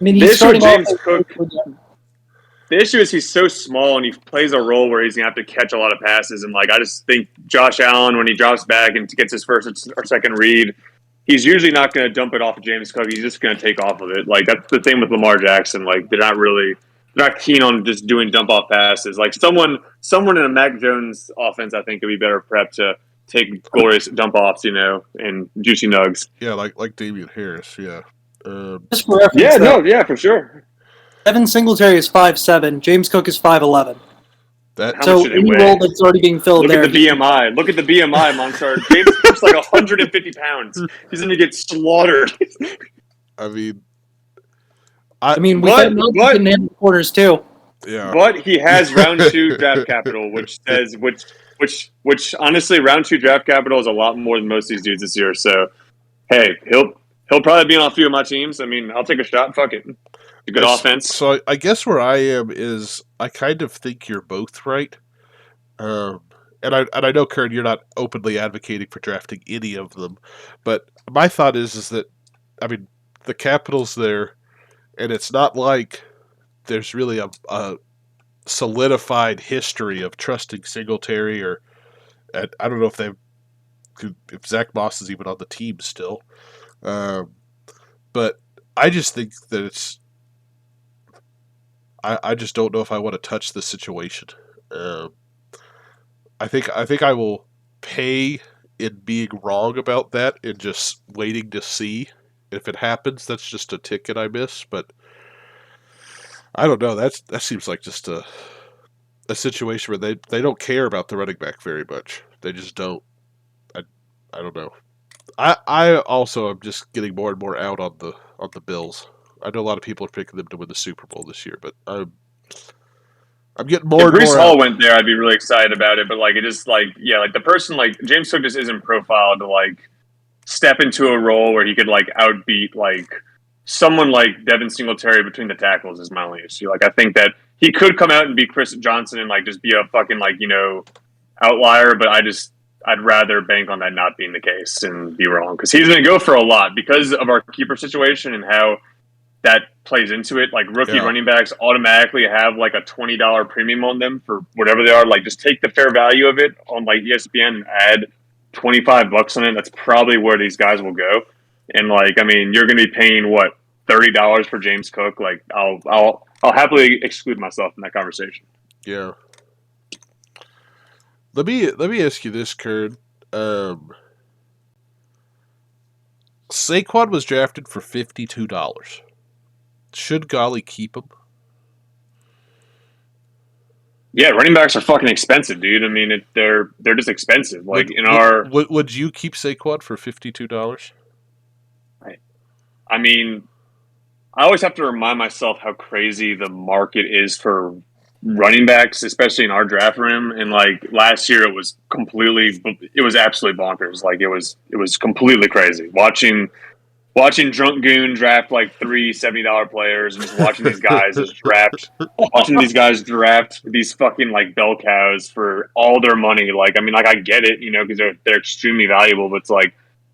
mean, he's starting James Cook. The issue is he's so small and he plays a role where he's going to have to catch a lot of passes. And, like, I just think Josh Allen, when he drops back and gets his first or second read, he's usually not going to dump it off of James Cook. He's just going to take off of it. Like, that's the thing with Lamar Jackson. Like, they're not keen on just doing dump-off passes. Like, someone in a Mac Jones offense, I think, could be better prepped to take glorious dump-offs, and juicy nugs. Yeah, like Damian Harris, yeah. Just for reference, for sure. Devin Singletary is 5'7". James Cook is 5'11". So any role that's already being filled there. Look at the BMI, Monstar. James Cook's like 150 pounds. He's going to get slaughtered. I mean, we can handle corners too. Yeah. But he has round 2 draft capital, which honestly, round 2 draft capital is a lot more than most of these dudes this year. So, hey, he'll probably be on a few of my teams. I mean, I'll take a shot. Fuck it. A good offense. So I guess where I am is I kind of think you're both right. And I know, Kurt, you're not openly advocating for drafting any of them, but my thought is that, I mean, the capital's there, and it's not like there's really a solidified history of trusting Singletary, and I don't know if Zach Moss is even on the team still. But I just think that I just don't know if I want to touch the situation. I think I will pay in being wrong about that and just waiting to see if it happens. That's just a ticket I miss, but I don't know. That seems like just a situation where they don't care about the running back very much. They just don't. I don't know. I also am just getting more and more out on the Bills. I know a lot of people are picking them to win the Super Bowl this year, but I'm getting more and more. If Breece Hall went there, I'd be really excited about it. But like, it just like the person like James Cook just isn't profiled to like step into a role where he could like outbeat like someone like Devin Singletary between the tackles is my only issue. Like I think that he could come out and be Chris Johnson and like just be a fucking like outlier, but I'd rather bank on that not being the case and be wrong because he's going to go for a lot because of our keeper situation and how that plays into it. Like rookie running backs automatically have like a $20 premium on them for whatever they are. Like just take the fair value of it on like ESPN and add $25 on it. That's probably where these guys will go. And like, I mean, you're going to be paying what $30 for James Cook. Like I'll happily exclude myself from that conversation. Yeah. Let me ask you this, Kurt. Saquon was drafted for $52. Should Golly keep him? Yeah, running backs are fucking expensive, dude. I mean, they're just expensive. Like would you keep Saquon for $52? I mean, I always have to remind myself how crazy the market is for running backs, especially in our draft room. And like last year, it was absolutely bonkers. Like it was completely crazy watching Drunk Goon draft like three $70 players and just watching these guys draft these fucking like bell cows for all their money. Like, I mean, like I get it, because they're extremely valuable, but it's like,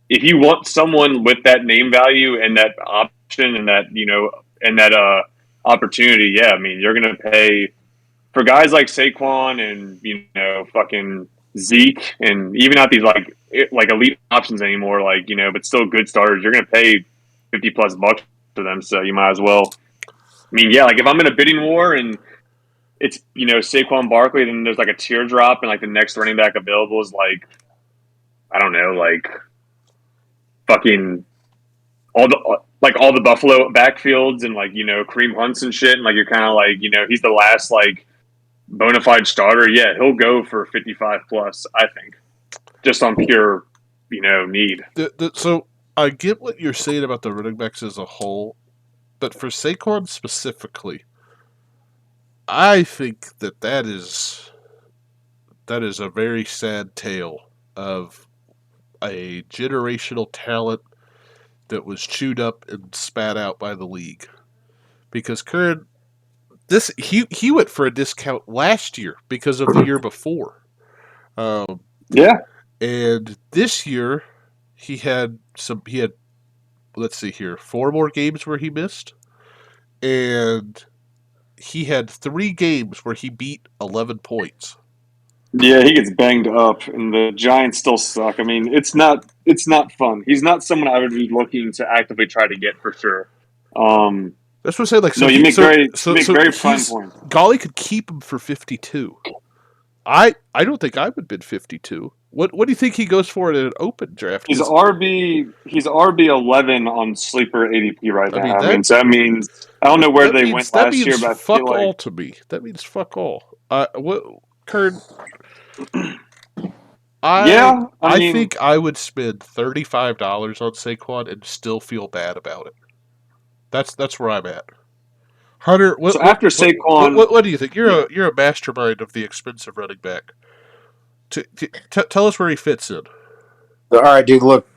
if you want someone with that name value and that option and that, and that opportunity, yeah, I mean, you're going to pay for guys like Saquon and, fucking Zeke and even not these like elite options anymore, like, but still good starters, you're going to pay $50+ for them. So you might as well. I mean, yeah, like if I'm in a bidding war and it's, Saquon Barkley, then there's like a teardrop and like the next running back available is like, I don't know, like fucking all the Buffalo backfields and like, Kareem Hunts and shit. And like, you're kind of like, he's the last like bona fide starter. Yeah. He'll go for 55+, I think, just on pure, need. So I get what you're saying about the running backs as a whole, but for Saquon specifically, I think that is a very sad tale of a generational talent that was chewed up and spat out by the league. Because Curran, he went for a discount last year because of the year before. Yeah. And this year he had let's see here, 4 more games where he missed, and he had 3 games where he beat 11 points. Yeah, he gets banged up, and the Giants still suck. I mean, it's not fun. He's not someone I would be looking to actively try to get for sure. That's what I'm saying. Like, so no, you make very fun points. Golly could keep him for 52. I don't think I would bid 52. What do you think he goes for in an open draft? He's RB 11 on sleeper ADP right now. So that means I don't know where they went last year, but I feel like all to me. That means fuck all. Kurt? I think I would spend $35 on Saquon and still feel bad about it. That's where I'm at. Hunter, Saquon, what do you think? You're a mastermind of the expensive running back. Tell us where he fits in. All right, dude. Look,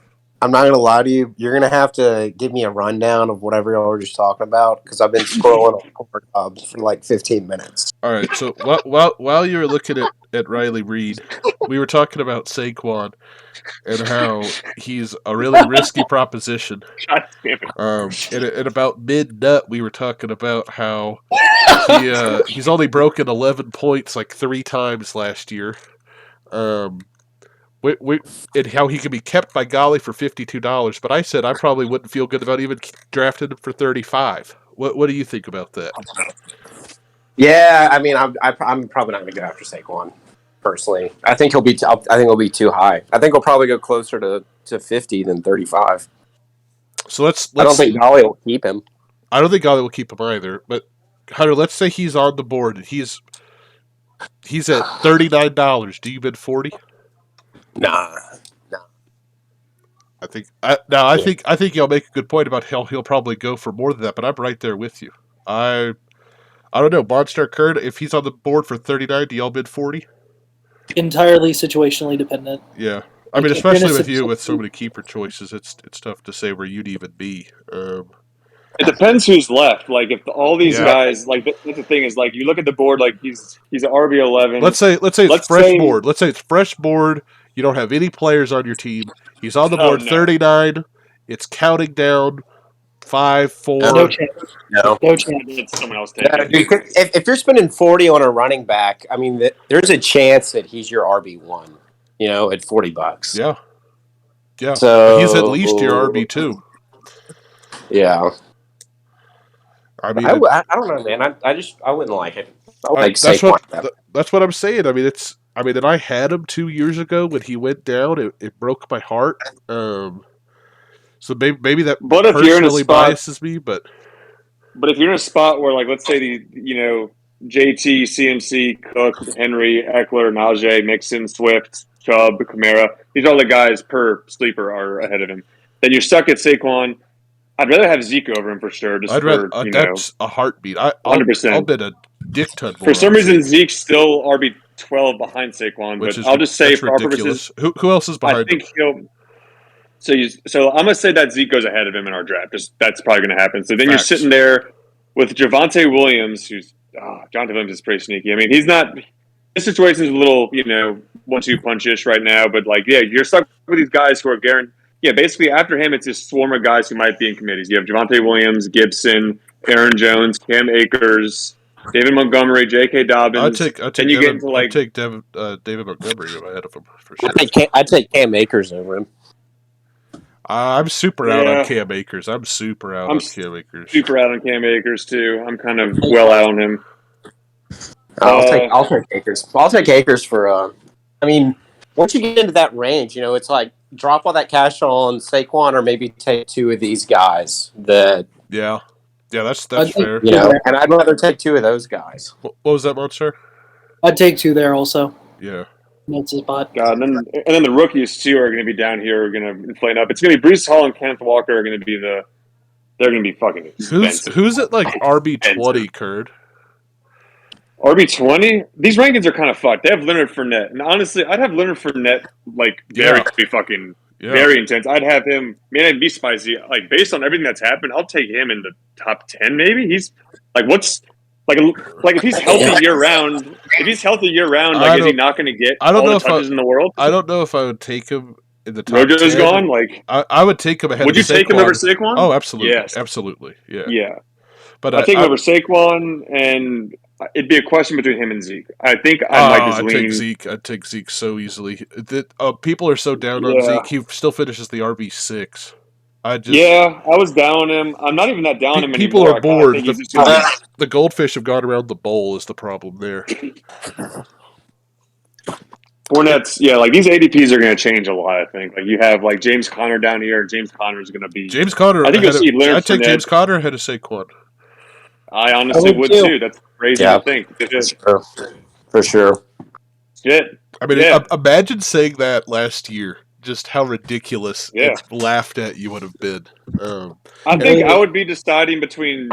I'm not gonna lie to you. You're gonna have to give me a rundown of whatever y'all were just talking about because I've been scrolling on Pornhub for like 15 minutes. All right. So while you were looking at Riley Reid, we were talking about Saquon and how he's a really risky proposition. God damn it. And about mid-nut, we were talking about how he's only broken 11 points like 3 times last year. And how he can be kept by Golly for $52. But I said I probably wouldn't feel good about even drafting him for $35. What do you think about that? Yeah, I mean, I'm probably not going to go after Saquon personally. I think he'll be too high. I think he'll probably go closer to 50 than 35. So let's I don't think Golly will keep him. I don't think Golly will keep him either. But Hunter, let's say he's on the board. He's at $39. Do you bid 40? Nah. I think y'all make a good point about how he'll probably go for more than that, but I'm right there with you. I don't know, Monstar Kurt, if he's on the board for 39, do y'all bid 40? Entirely situationally dependent. Yeah. I mean, If you're especially gonna with you substitute- with so many keeper choices, it's tough to say where you'd even be. It depends who's left. Like if all these Yeah. guys, like that's the thing is, like you look at the board, like he's an RB11. Let's say it's Let's fresh say- board. Let's say it's fresh board. You don't have any players on your team. He's on the Oh, board no. 39. It's counting down 5, 4. No chance. No. No chance. It's someone else Yeah, taking. dude, if you're spending 40 on a running back, I mean, there's a chance that he's your RB1. At $40. Yeah. Yeah. So He's at least your RB2. Yeah. I mean, I don't know, man. I wouldn't like it. I would like that's Saquon. that's what I'm saying. I mean, and I had him 2 years ago when he went down. It broke my heart. So maybe that But if you're in a personally spot, biases me, but if you're in a spot where, like, let's say JT, CMC, Cook, Henry, Eckler, Najee, Mixon, Swift, Chubb, Kamara, these are all the guys per sleeper are ahead of him. Then you're stuck at Saquon. I'd rather have Zeke over him for sure. Just I'd rather for that's a heartbeat. I'll 100%. bet a dick ton more. For some on reason, Zeke, Zeke's still RB12 behind Saquon, which but is I'll just say that's for our ridiculous. purposes, Who else is I behind him? think he'll. So I'm gonna say that Zeke goes ahead of him in our draft. Just that's probably gonna happen. So then Facts. you're sitting there with Javonte Williams, who's Javonte Williams is pretty sneaky. I mean, he's not. His situation is a little 1-2 punch-ish right now, but you're stuck with these guys who are guaranteed. Yeah, basically after him, it's a swarm of guys who might be in committees. You have Javonte Williams, Gibson, Aaron Jones, Cam Akers, David Montgomery, J.K. Dobbins. I'd take then you David, get into David Montgomery ahead of him for sure. I'd take Cam Akers over him. I'm super out Yeah. on Cam Akers. I'm super out on Cam Akers. super out on Cam Akers too. I'm kind of well out on him. I'll take Akers. I'll take Akers for. I mean, once you get into that range, it's like drop all that cash on Saquon, or maybe take 2 of these guys. That Yeah, that's I think- fair. and I'd rather take 2 of those guys. What was that, Monster? I'd take 2 there also. Yeah. That's his spot. God, and then the rookies too are going to be down here, are going to inflate up. It's going to be Brees Hall and Kenneth Walker are going to be they're going to be fucking expensive. Who's at like RB20, Curd? RB20? These rankings are kind of fucked. They have Leonard Fournette, and honestly, I'd have Leonard Fournette very intense. I'd have him. Man, I'd be spicy. Like based on everything that's happened, I'll take him in the top 10. Maybe he's like if he's healthy year round. If he's healthy year round, is he not going to get all the touches in the world? I don't know if I would take him in the top Rojo's 10. gone. Like I would take him ahead. Would of you take him over Saquon? Oh, absolutely, Yes. absolutely, yeah. Yeah, But I take him over Saquon, and it'd be a question between him and Zeke. I think I might just lean. I'd take Zeke so easily. People are so down on Zeke. He still finishes the RB6. I was down on him. I'm not even that down on him people anymore. are bored. The goldfish have gone around the bowl is the problem there. Fournette's, these ADPs are going to change a lot. I think you have James Conner down here. James Conner is going to be James Conner. I think you'll see Leonard I'd take Fournette. James Conner ahead of Saquon. I honestly would too. That's crazy to think. For sure. Shit. I mean, imagine saying that last year. Just how ridiculous and laughed at you would have been. I think I would be deciding between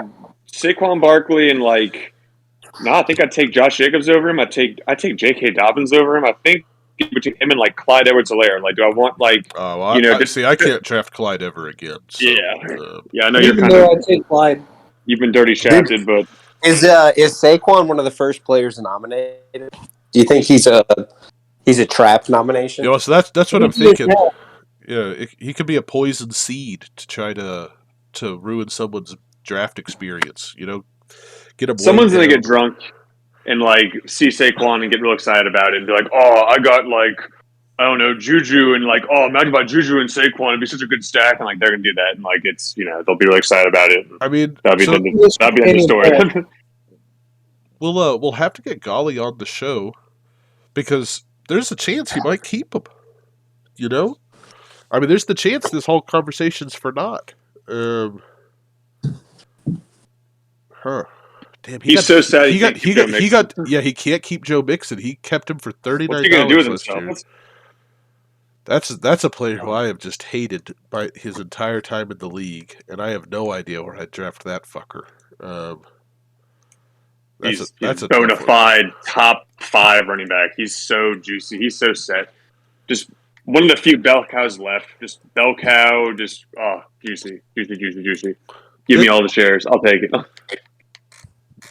Saquon Barkley and I think I'd take Josh Jacobs over him. I'd take J.K. Dobbins over him. I think between him and Clyde Edwards-Helaire. Do I want I can't draft Clyde ever again. So, I know you're kind I'd take Clyde. You've been dirty shafted, but is Saquon one of the first players nominated? Do you think he's a trap nomination? So that's what I'm thinking. Yeah, he could be a poison seed to try to ruin someone's draft experience. Get him. Someone's gonna get drunk and see Saquon and get real excited about it and be like, "Oh, I got I don't know, Juju and imagine about Juju and Saquon, it'd be such a good stack," and they're gonna do that and it's they'll be really excited about it. I mean, that'd be the end of the story. We'll have to get Golly on the show because there's a chance he might keep him. I mean, there's the chance this whole conversation's for naught. Damn, he's so sad. He can't keep Joe Mixon. He kept him for $39. What's he gonna do with himself? That's a player who I have just hated by his entire time in the league, and I have no idea where I'd draft that fucker. He's a bona fide top 5 running back. He's so juicy. He's so set. Just one of the few bell cows left. Just bell cow, just juicy. Give me all the shares. I'll take it.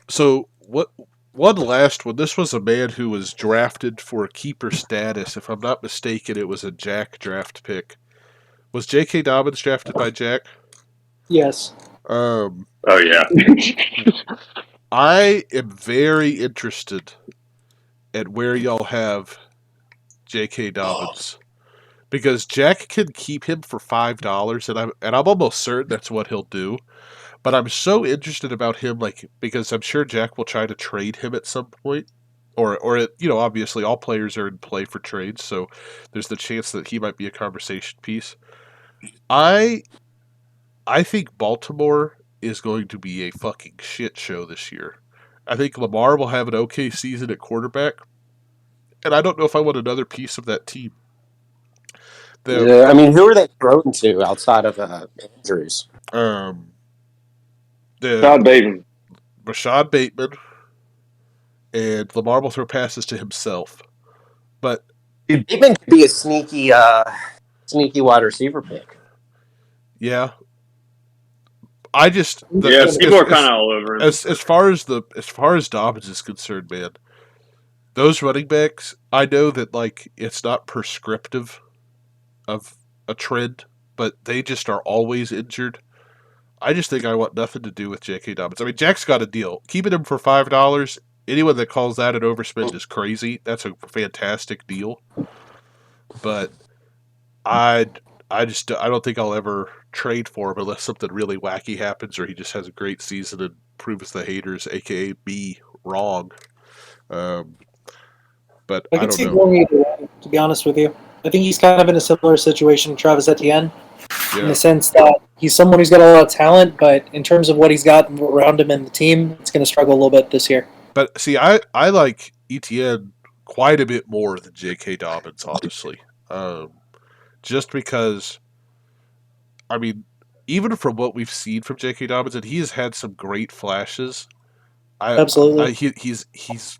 So what? One last one. This was a man who was drafted for keeper status. If I'm not mistaken, it was a Jack draft pick. Was J.K. Dobbins drafted by Jack? Yes. Um, Oh yeah. I am very interested at where y'all have J.K. Dobbins because Jack can keep him for $5, and I'm almost certain that's what he'll do. But I'm so interested about him, like because I'm sure Jack will try to trade him at some point, obviously all players are in play for trades, so there's the chance that he might be a conversation piece. I I think Baltimore is going to be a fucking shit show this year. I think Lamar will have an okay season at quarterback, and I don't know if I want another piece of that team. Yeah, I mean, who are they thrown to outside of Andrews? Um, the Todd Bateman. Rashad Bateman and Lamar will throw passes to himself, but Dude, Bateman could be a sneaky wide receiver pick. yeah, I just Yeah, people are kind of all over him. as far as Dobbins is concerned, man. Those running backs, I know that like it's not prescriptive of a trend, but they just are always injured. I just think I want nothing to do with J.K. Dobbins. I mean, Jack's got a deal. Keeping him for $5. Anyone that calls that an overspend is crazy. That's a fantastic deal. But I I don't think I'll ever trade for him unless something really wacky happens or he just has a great season and proves the haters, aka me, wrong. Um, but I I can don't see know. going either way, to be honest with you. I think he's kind of in a similar situation to Travis Etienne in Yeah, the sense that he's someone who's got a lot of talent, but in terms of what he's got around him and the team, it's going to struggle a little bit this year. but see, I like ETN quite a bit more than J.K. Dobbins, honestly. Um, just because, I mean, even from what we've seen from J.K. Dobbins, and he has had some great flashes. Absolutely. He's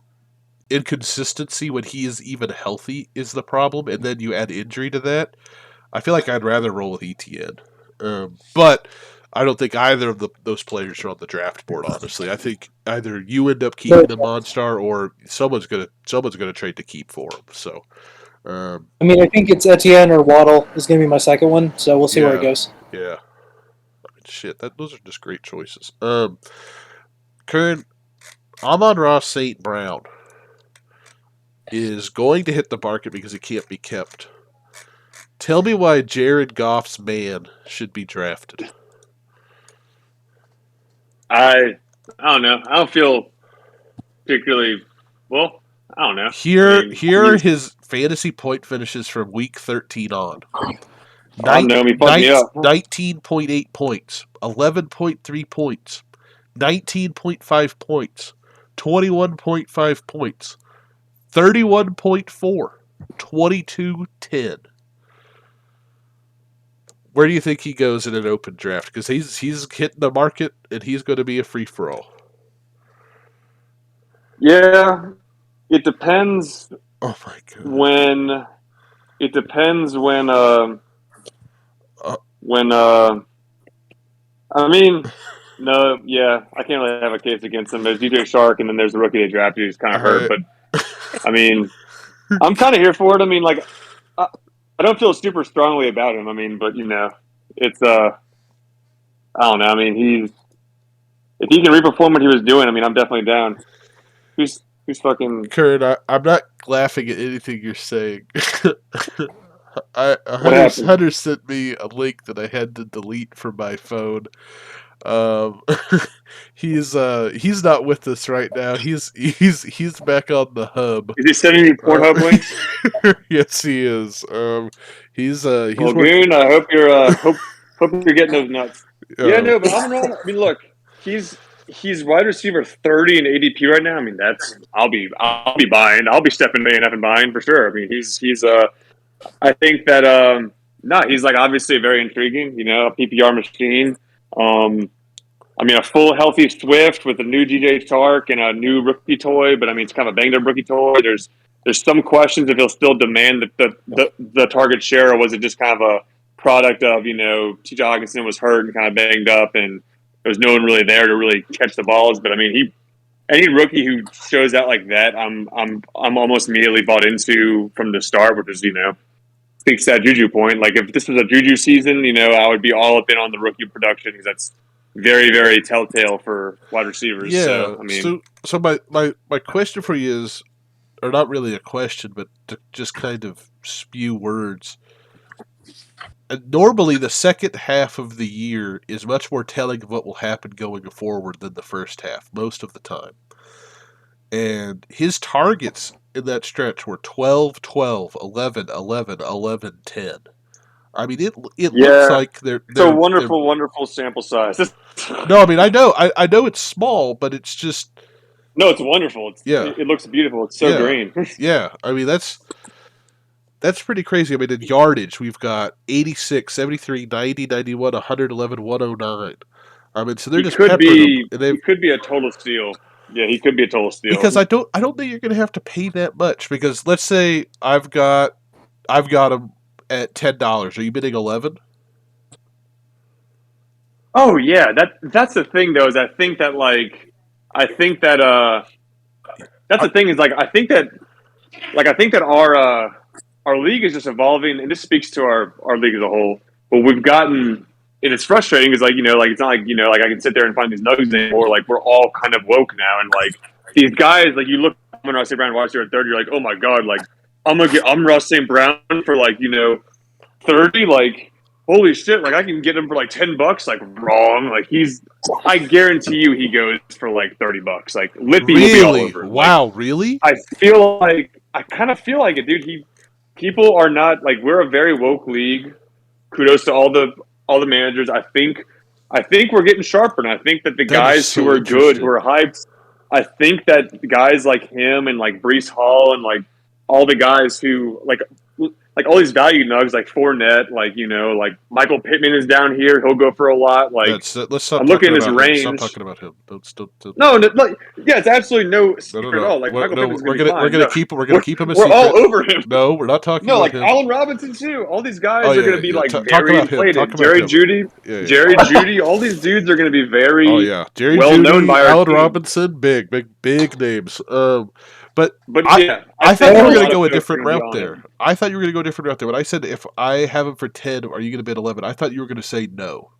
inconsistency when he is even healthy is the problem, and then you add injury to that. I feel like I'd rather roll with ETN, but I don't think either of those players are on the draft board. Honestly, I think either you end up keeping the Monstar or someone's gonna trade to keep for him. So, I mean, I think it's Etienne or Waddle is going to be my second one, so we'll see where it yeah, goes. yeah. I mean, shit, those are just great choices. Kern, Amon-Ra St. Brown is going to hit the market because he can't be kept. Tell me why Jared Goff's man should be drafted. I don't know. I don't feel particularly well. I don't know. Here, I mean, here are his fantasy point finishes from week 13 on. I know he fucked me up. 19.8 points, 11.3 points, 19.5 points, 21.5 points, 31.4, 22.10. Where do you think he goes in an open draft? Because he's hitting the market and he's going to be a free for all. Yeah, it depends Oh my god. when. It depends when. When. I mean, no, yeah, I can't really have a case against him. There's DJ Shark, and then there's the rookie they drafted who's kind of hurt. But I mean, I'm kind of here for it. I mean, like, I don't feel super strongly about him. I mean, but it's I don't know. I mean, if he can reperform what he was doing, I mean, I'm definitely down. Who's fucking? Kurt, I'm not laughing at anything you're saying. What happened? Hunter sent me a link that I had to delete from my phone. Um, he's not with us right now. He's back on the hub. Is he sending you Pornhub links? Yes, he is. He's Well, working. Goon, I hope you're hope you're getting those nuts. Yeah, no, but Amon-Ra, I mean, look, he's wide receiver 30 in ADP right now. I mean, I'll be buying. I'll be stepping in and buying for sure. I mean, he's I think that he's like obviously very intriguing. A PPR machine. I mean, a full healthy Swift with a new DJ Chark and a new rookie toy, but I mean, it's kind of a banged up rookie toy. There's There's some questions if he'll still demand the target share, or was it just kind of a product of T.J. Hawkinson was hurt and kind of banged up, and there was no one really there to really catch the balls. But I mean, any rookie who shows out like that, I'm almost immediately bought into from the start, which is speaks to that Juju point. Like if this was a Juju season, I would be all up in on the rookie production because that's very, very telltale for wide receivers. Yeah. So I mean, So my question for you is, or not really a question, but to just kind of spew words. Normally, the second half of the year is much more telling of what will happen going forward than the first half, most of the time. And his targets in that stretch were 12, 12, 11, 11, 11, 10. I mean, it looks yeah, like they're it's a wonderful sample size. No, I mean, I know it's small, but it's just No, it's wonderful. yeah, It looks beautiful. It's so yeah, green. yeah. I mean, that's pretty crazy. I mean, in yardage, we've got 86, 73, 90, 91, 111, 109. I mean, so they're just peppering them, and He could be a total steal. Yeah, he could be a total steal. because I don't think you're going to have to pay that much. Because let's say I've got them at $10. Are you bidding 11? Oh yeah, that's the thing though. Is I think that that's the thing is I think that our league is just evolving, and this speaks to our league as a whole. But we've gotten, and it's frustrating because it's not like I can sit there and find these nuggets anymore. Like we're all kind of woke now, and like these guys, like you look when I say Brown watch here at 30, you're like, oh my god, like I'm Ross St. Brown for 30, like holy shit, like I can get him for like $10. Like wrong, like I guarantee you he goes for like $30. Like Lippy will be all Really? over him. Wow, Like, really? I kind of feel like it, dude. People are not like we're a very woke league. Kudos to all the managers. I think we're getting sharper, and I think that the That is guys so who are good, interesting. who are hyped, I think that guys like him and like Brees Hall and like all the guys who like all these value nugs like Fournette, like Michael Pittman is down here. He'll go for a lot. Like Let's stop I'm talking looking at his about him. Stop range. talking about him. Don't. No, yeah, it's absolutely no No, secret at no. all. Like Michael No, Pittman's gonna be fine. No, we're gonna keep him a we're secret. all over him. No, we're not talking No, about like him. Allen Robinson too. All these guys Oh are yeah, going to be like talk very about him. inflated. Talk about Jerry him. Judy, Yeah. Jerry Judy. All these dudes are going to be very Oh yeah, Jerry well Judy, known by our Allen team. Robinson, big names. But yeah, I thought you were going to go a folks different are gonna be route on there. him. I thought you were going to go a different route there. When I said if I have him for 10, are you going to bid 11? I thought you were going to say no.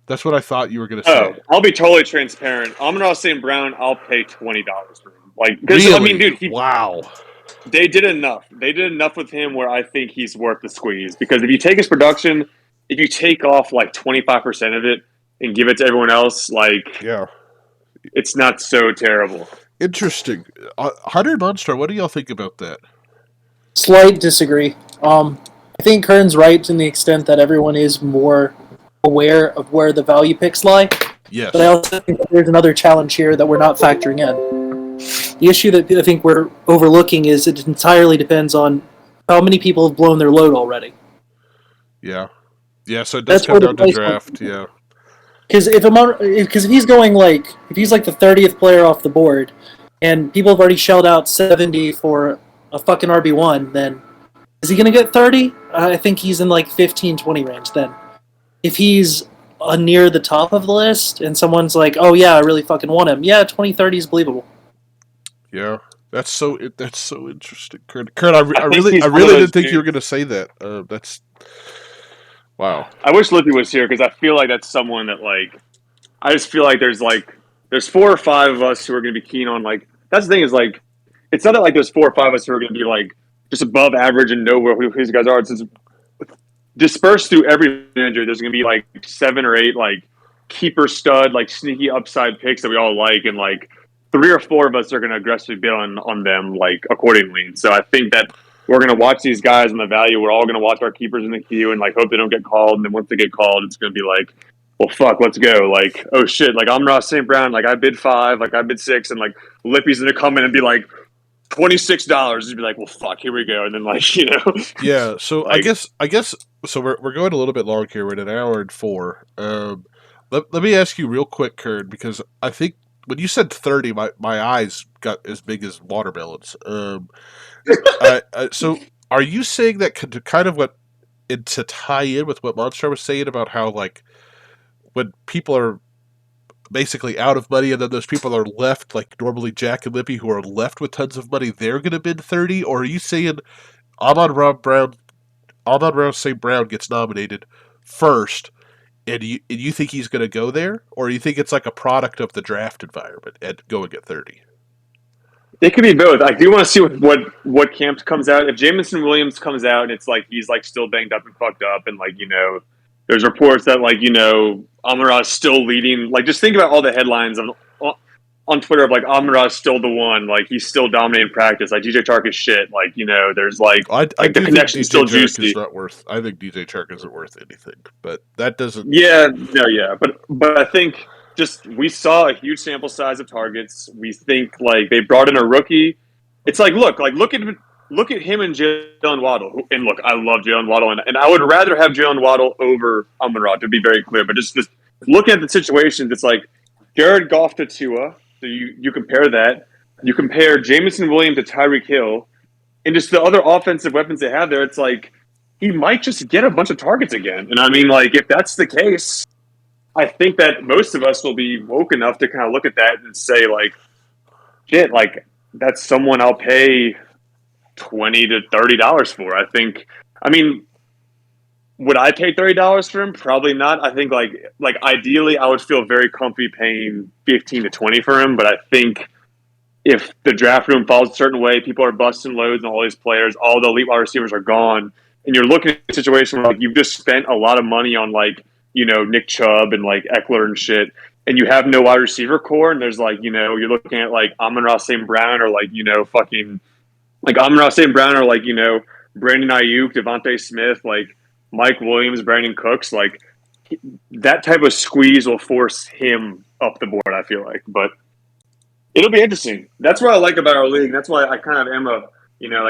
That's what I thought you were going to say. Oh, I'll be totally transparent. Amon-Ra St. Brown, I'll pay $20 for him. Like, because Really? I mean, dude, wow. They did enough. They did enough with him where I think he's worth the squeeze. Because if you take his production, if you take off like 25% of it and give it to everyone else, like Yeah. it's not so terrible. Interesting. Hunter Monstar, what do y'all think about that? Slight disagree. I think Kern's right to the extent that everyone is more aware of where the value picks lie. Yes. But I also think that there's another challenge here that we're not factoring in. The issue that I think we're overlooking is it entirely depends on how many people have blown their load already. Yeah. Yeah, so it does That's come where the down to price draft, comes. yeah. Because if he's going if he's like the 30th player off the board, and people have already shelled out 70 for a fucking RB1, then is he going to get 30? I think he's in like 15, 20 range then. If he's near the top of the list and someone's like, oh yeah, I really fucking want him, yeah, 20, 30 is believable. Yeah. That's so interesting. Kurt, I really he's one of didn't those think you were dudes. going to say that. That's wow. I wish Lippy was here because I feel like that's someone that I just feel like there's 4 or 5 of us who are going to be keen on that's the thing is it's not that there's 4 or 5 of us who are going to be just above average and know who these guys are. It's just dispersed through every manager. There's going to be 7 or 8 keeper stud sneaky upside picks that we all like, and 3 or 4 of us are going to aggressively bid on them accordingly. And so I think that we're going to watch these guys on the value. We're all going to watch our keepers in the queue and hope they don't get called. And then once they get called, it's going to be well, fuck, let's go. Oh shit, I'm Ross St. Brown. I bid 5, I bid 6, and Lippy's going to come in and be $26. He'd be well, fuck, here we go. And then Yeah, so I guess so we're going a little bit long here. We're at an hour and 4. Let me ask you real quick, Kurt, because I think when you said 30, my eyes got as big as watermelons. So are you saying that could kind of what to tie in with what Monstar was saying about how like when people are basically out of money and then those people are left like normally Jack and Lippy who are left with tons of money, they're going to bid 30? Or are you saying Amon-Ra St. Brown gets nominated first and you think he's going to go there? Or you think it's like a product of the draft environment and going at 30? It could be both. I do want to see what camp comes out. If Jamison Williams comes out and it's like he's like still banged up and fucked up, and like there's reports that like Amon-Ra is still leading. Like just think about all the headlines on Twitter of like Amon-Ra is still the one. Like he's still dominating practice. Like DJ Chark is shit. Like there's like I the do think connection's DJ still Chark juicy. is not worth. I think DJ Chark isn't worth anything, but that doesn't. Yeah, no, yeah, but I think just we saw a huge sample size of targets. We think like they brought in a rookie. It's like look at him and Jalen Waddle. And look, I love Jalen Waddle, and I would rather have Jalen Waddle over Amon-Ra, to be very clear. But just looking at the situations, it's like Jared Goff to Tua. So you compare that. You compare Jamison Williams to Tyreek Hill, and just the other offensive weapons they have there. It's like he might just get a bunch of targets again. And I mean, like if that's the case, I think that most of us will be woke enough to kind of look at that and say, like, shit, like that's someone I'll pay $20 to $30 for. I think. I mean, would I pay $30 for him? Probably not. I think like ideally, I would feel very comfy paying 15 to 20 for him. But I think if the draft room falls a certain way, people are busting loads on all these players, all the elite wide receivers are gone, and you're looking at a situation where like you've just spent a lot of money on like Nick Chubb and like Eckler and shit, and you have no wide receiver core, and there's like you're looking at like Amon-Ra St. Brown or like fucking like Amon-Ra St. Brown or like Brandon Ayuk, Devontae Smith, like Mike Williams, Brandon Cooks, like that type of squeeze will force him up the board. I feel like, but it'll be interesting. That's what I like about our league. That's why I kind of am like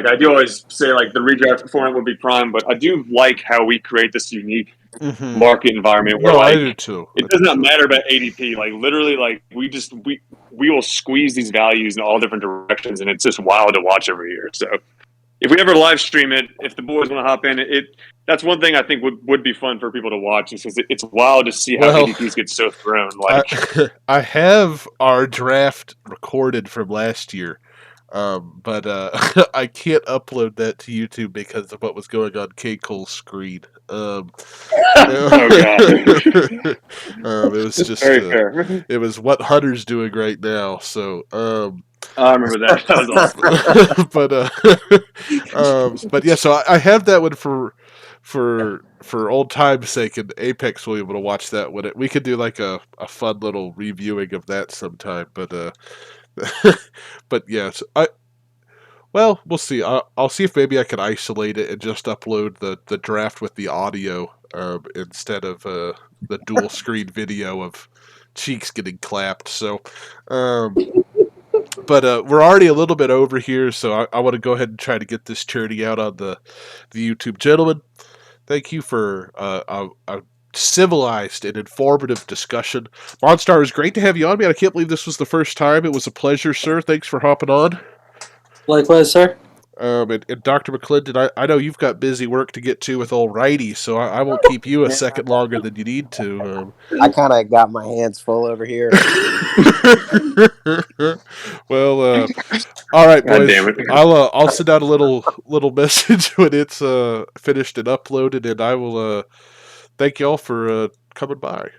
I do always say like the redraft format would be prime, but I do like how we create this unique market environment where I do too. It does not matter about ADP. Like literally, like we will squeeze these values in all different directions, and it's just wild to watch every year. So if we ever live stream it, if the boys want to hop in, that's one thing I think would be fun for people to watch, because it's wild to see how ADPs get so thrown. Like I have our draft recorded from last year, but I can't upload that to YouTube because of what was going on K. Cole's screen. Oh god! It was just it was what Hunter's doing right now. So I remember that. That was awesome. But yeah, so I have that one for old time's sake, and Apex will be able to watch that one. We could do like a fun little reviewing of that sometime. But but yes, we'll see. I'll see if maybe I can isolate it and just upload the draft with the audio instead of the dual screen video of cheeks getting clapped. So, but we're already a little bit over here, so I want to go ahead and try to get this charity out on the YouTube. Gentlemen, thank you for a civilized and informative discussion. Monstar, it was great to have you on, man. I can't believe this was the first time. It was a pleasure, sir. Thanks for hopping on. Likewise, sir. And Dr. McClendon, I know you've got busy work to get to with old righty, so I won't keep you a second longer than you need to. I kind of got my hands full over here. Well, all right, boys. God damn it. I'll send out a little message when it's finished and uploaded, and I will thank y'all for coming by.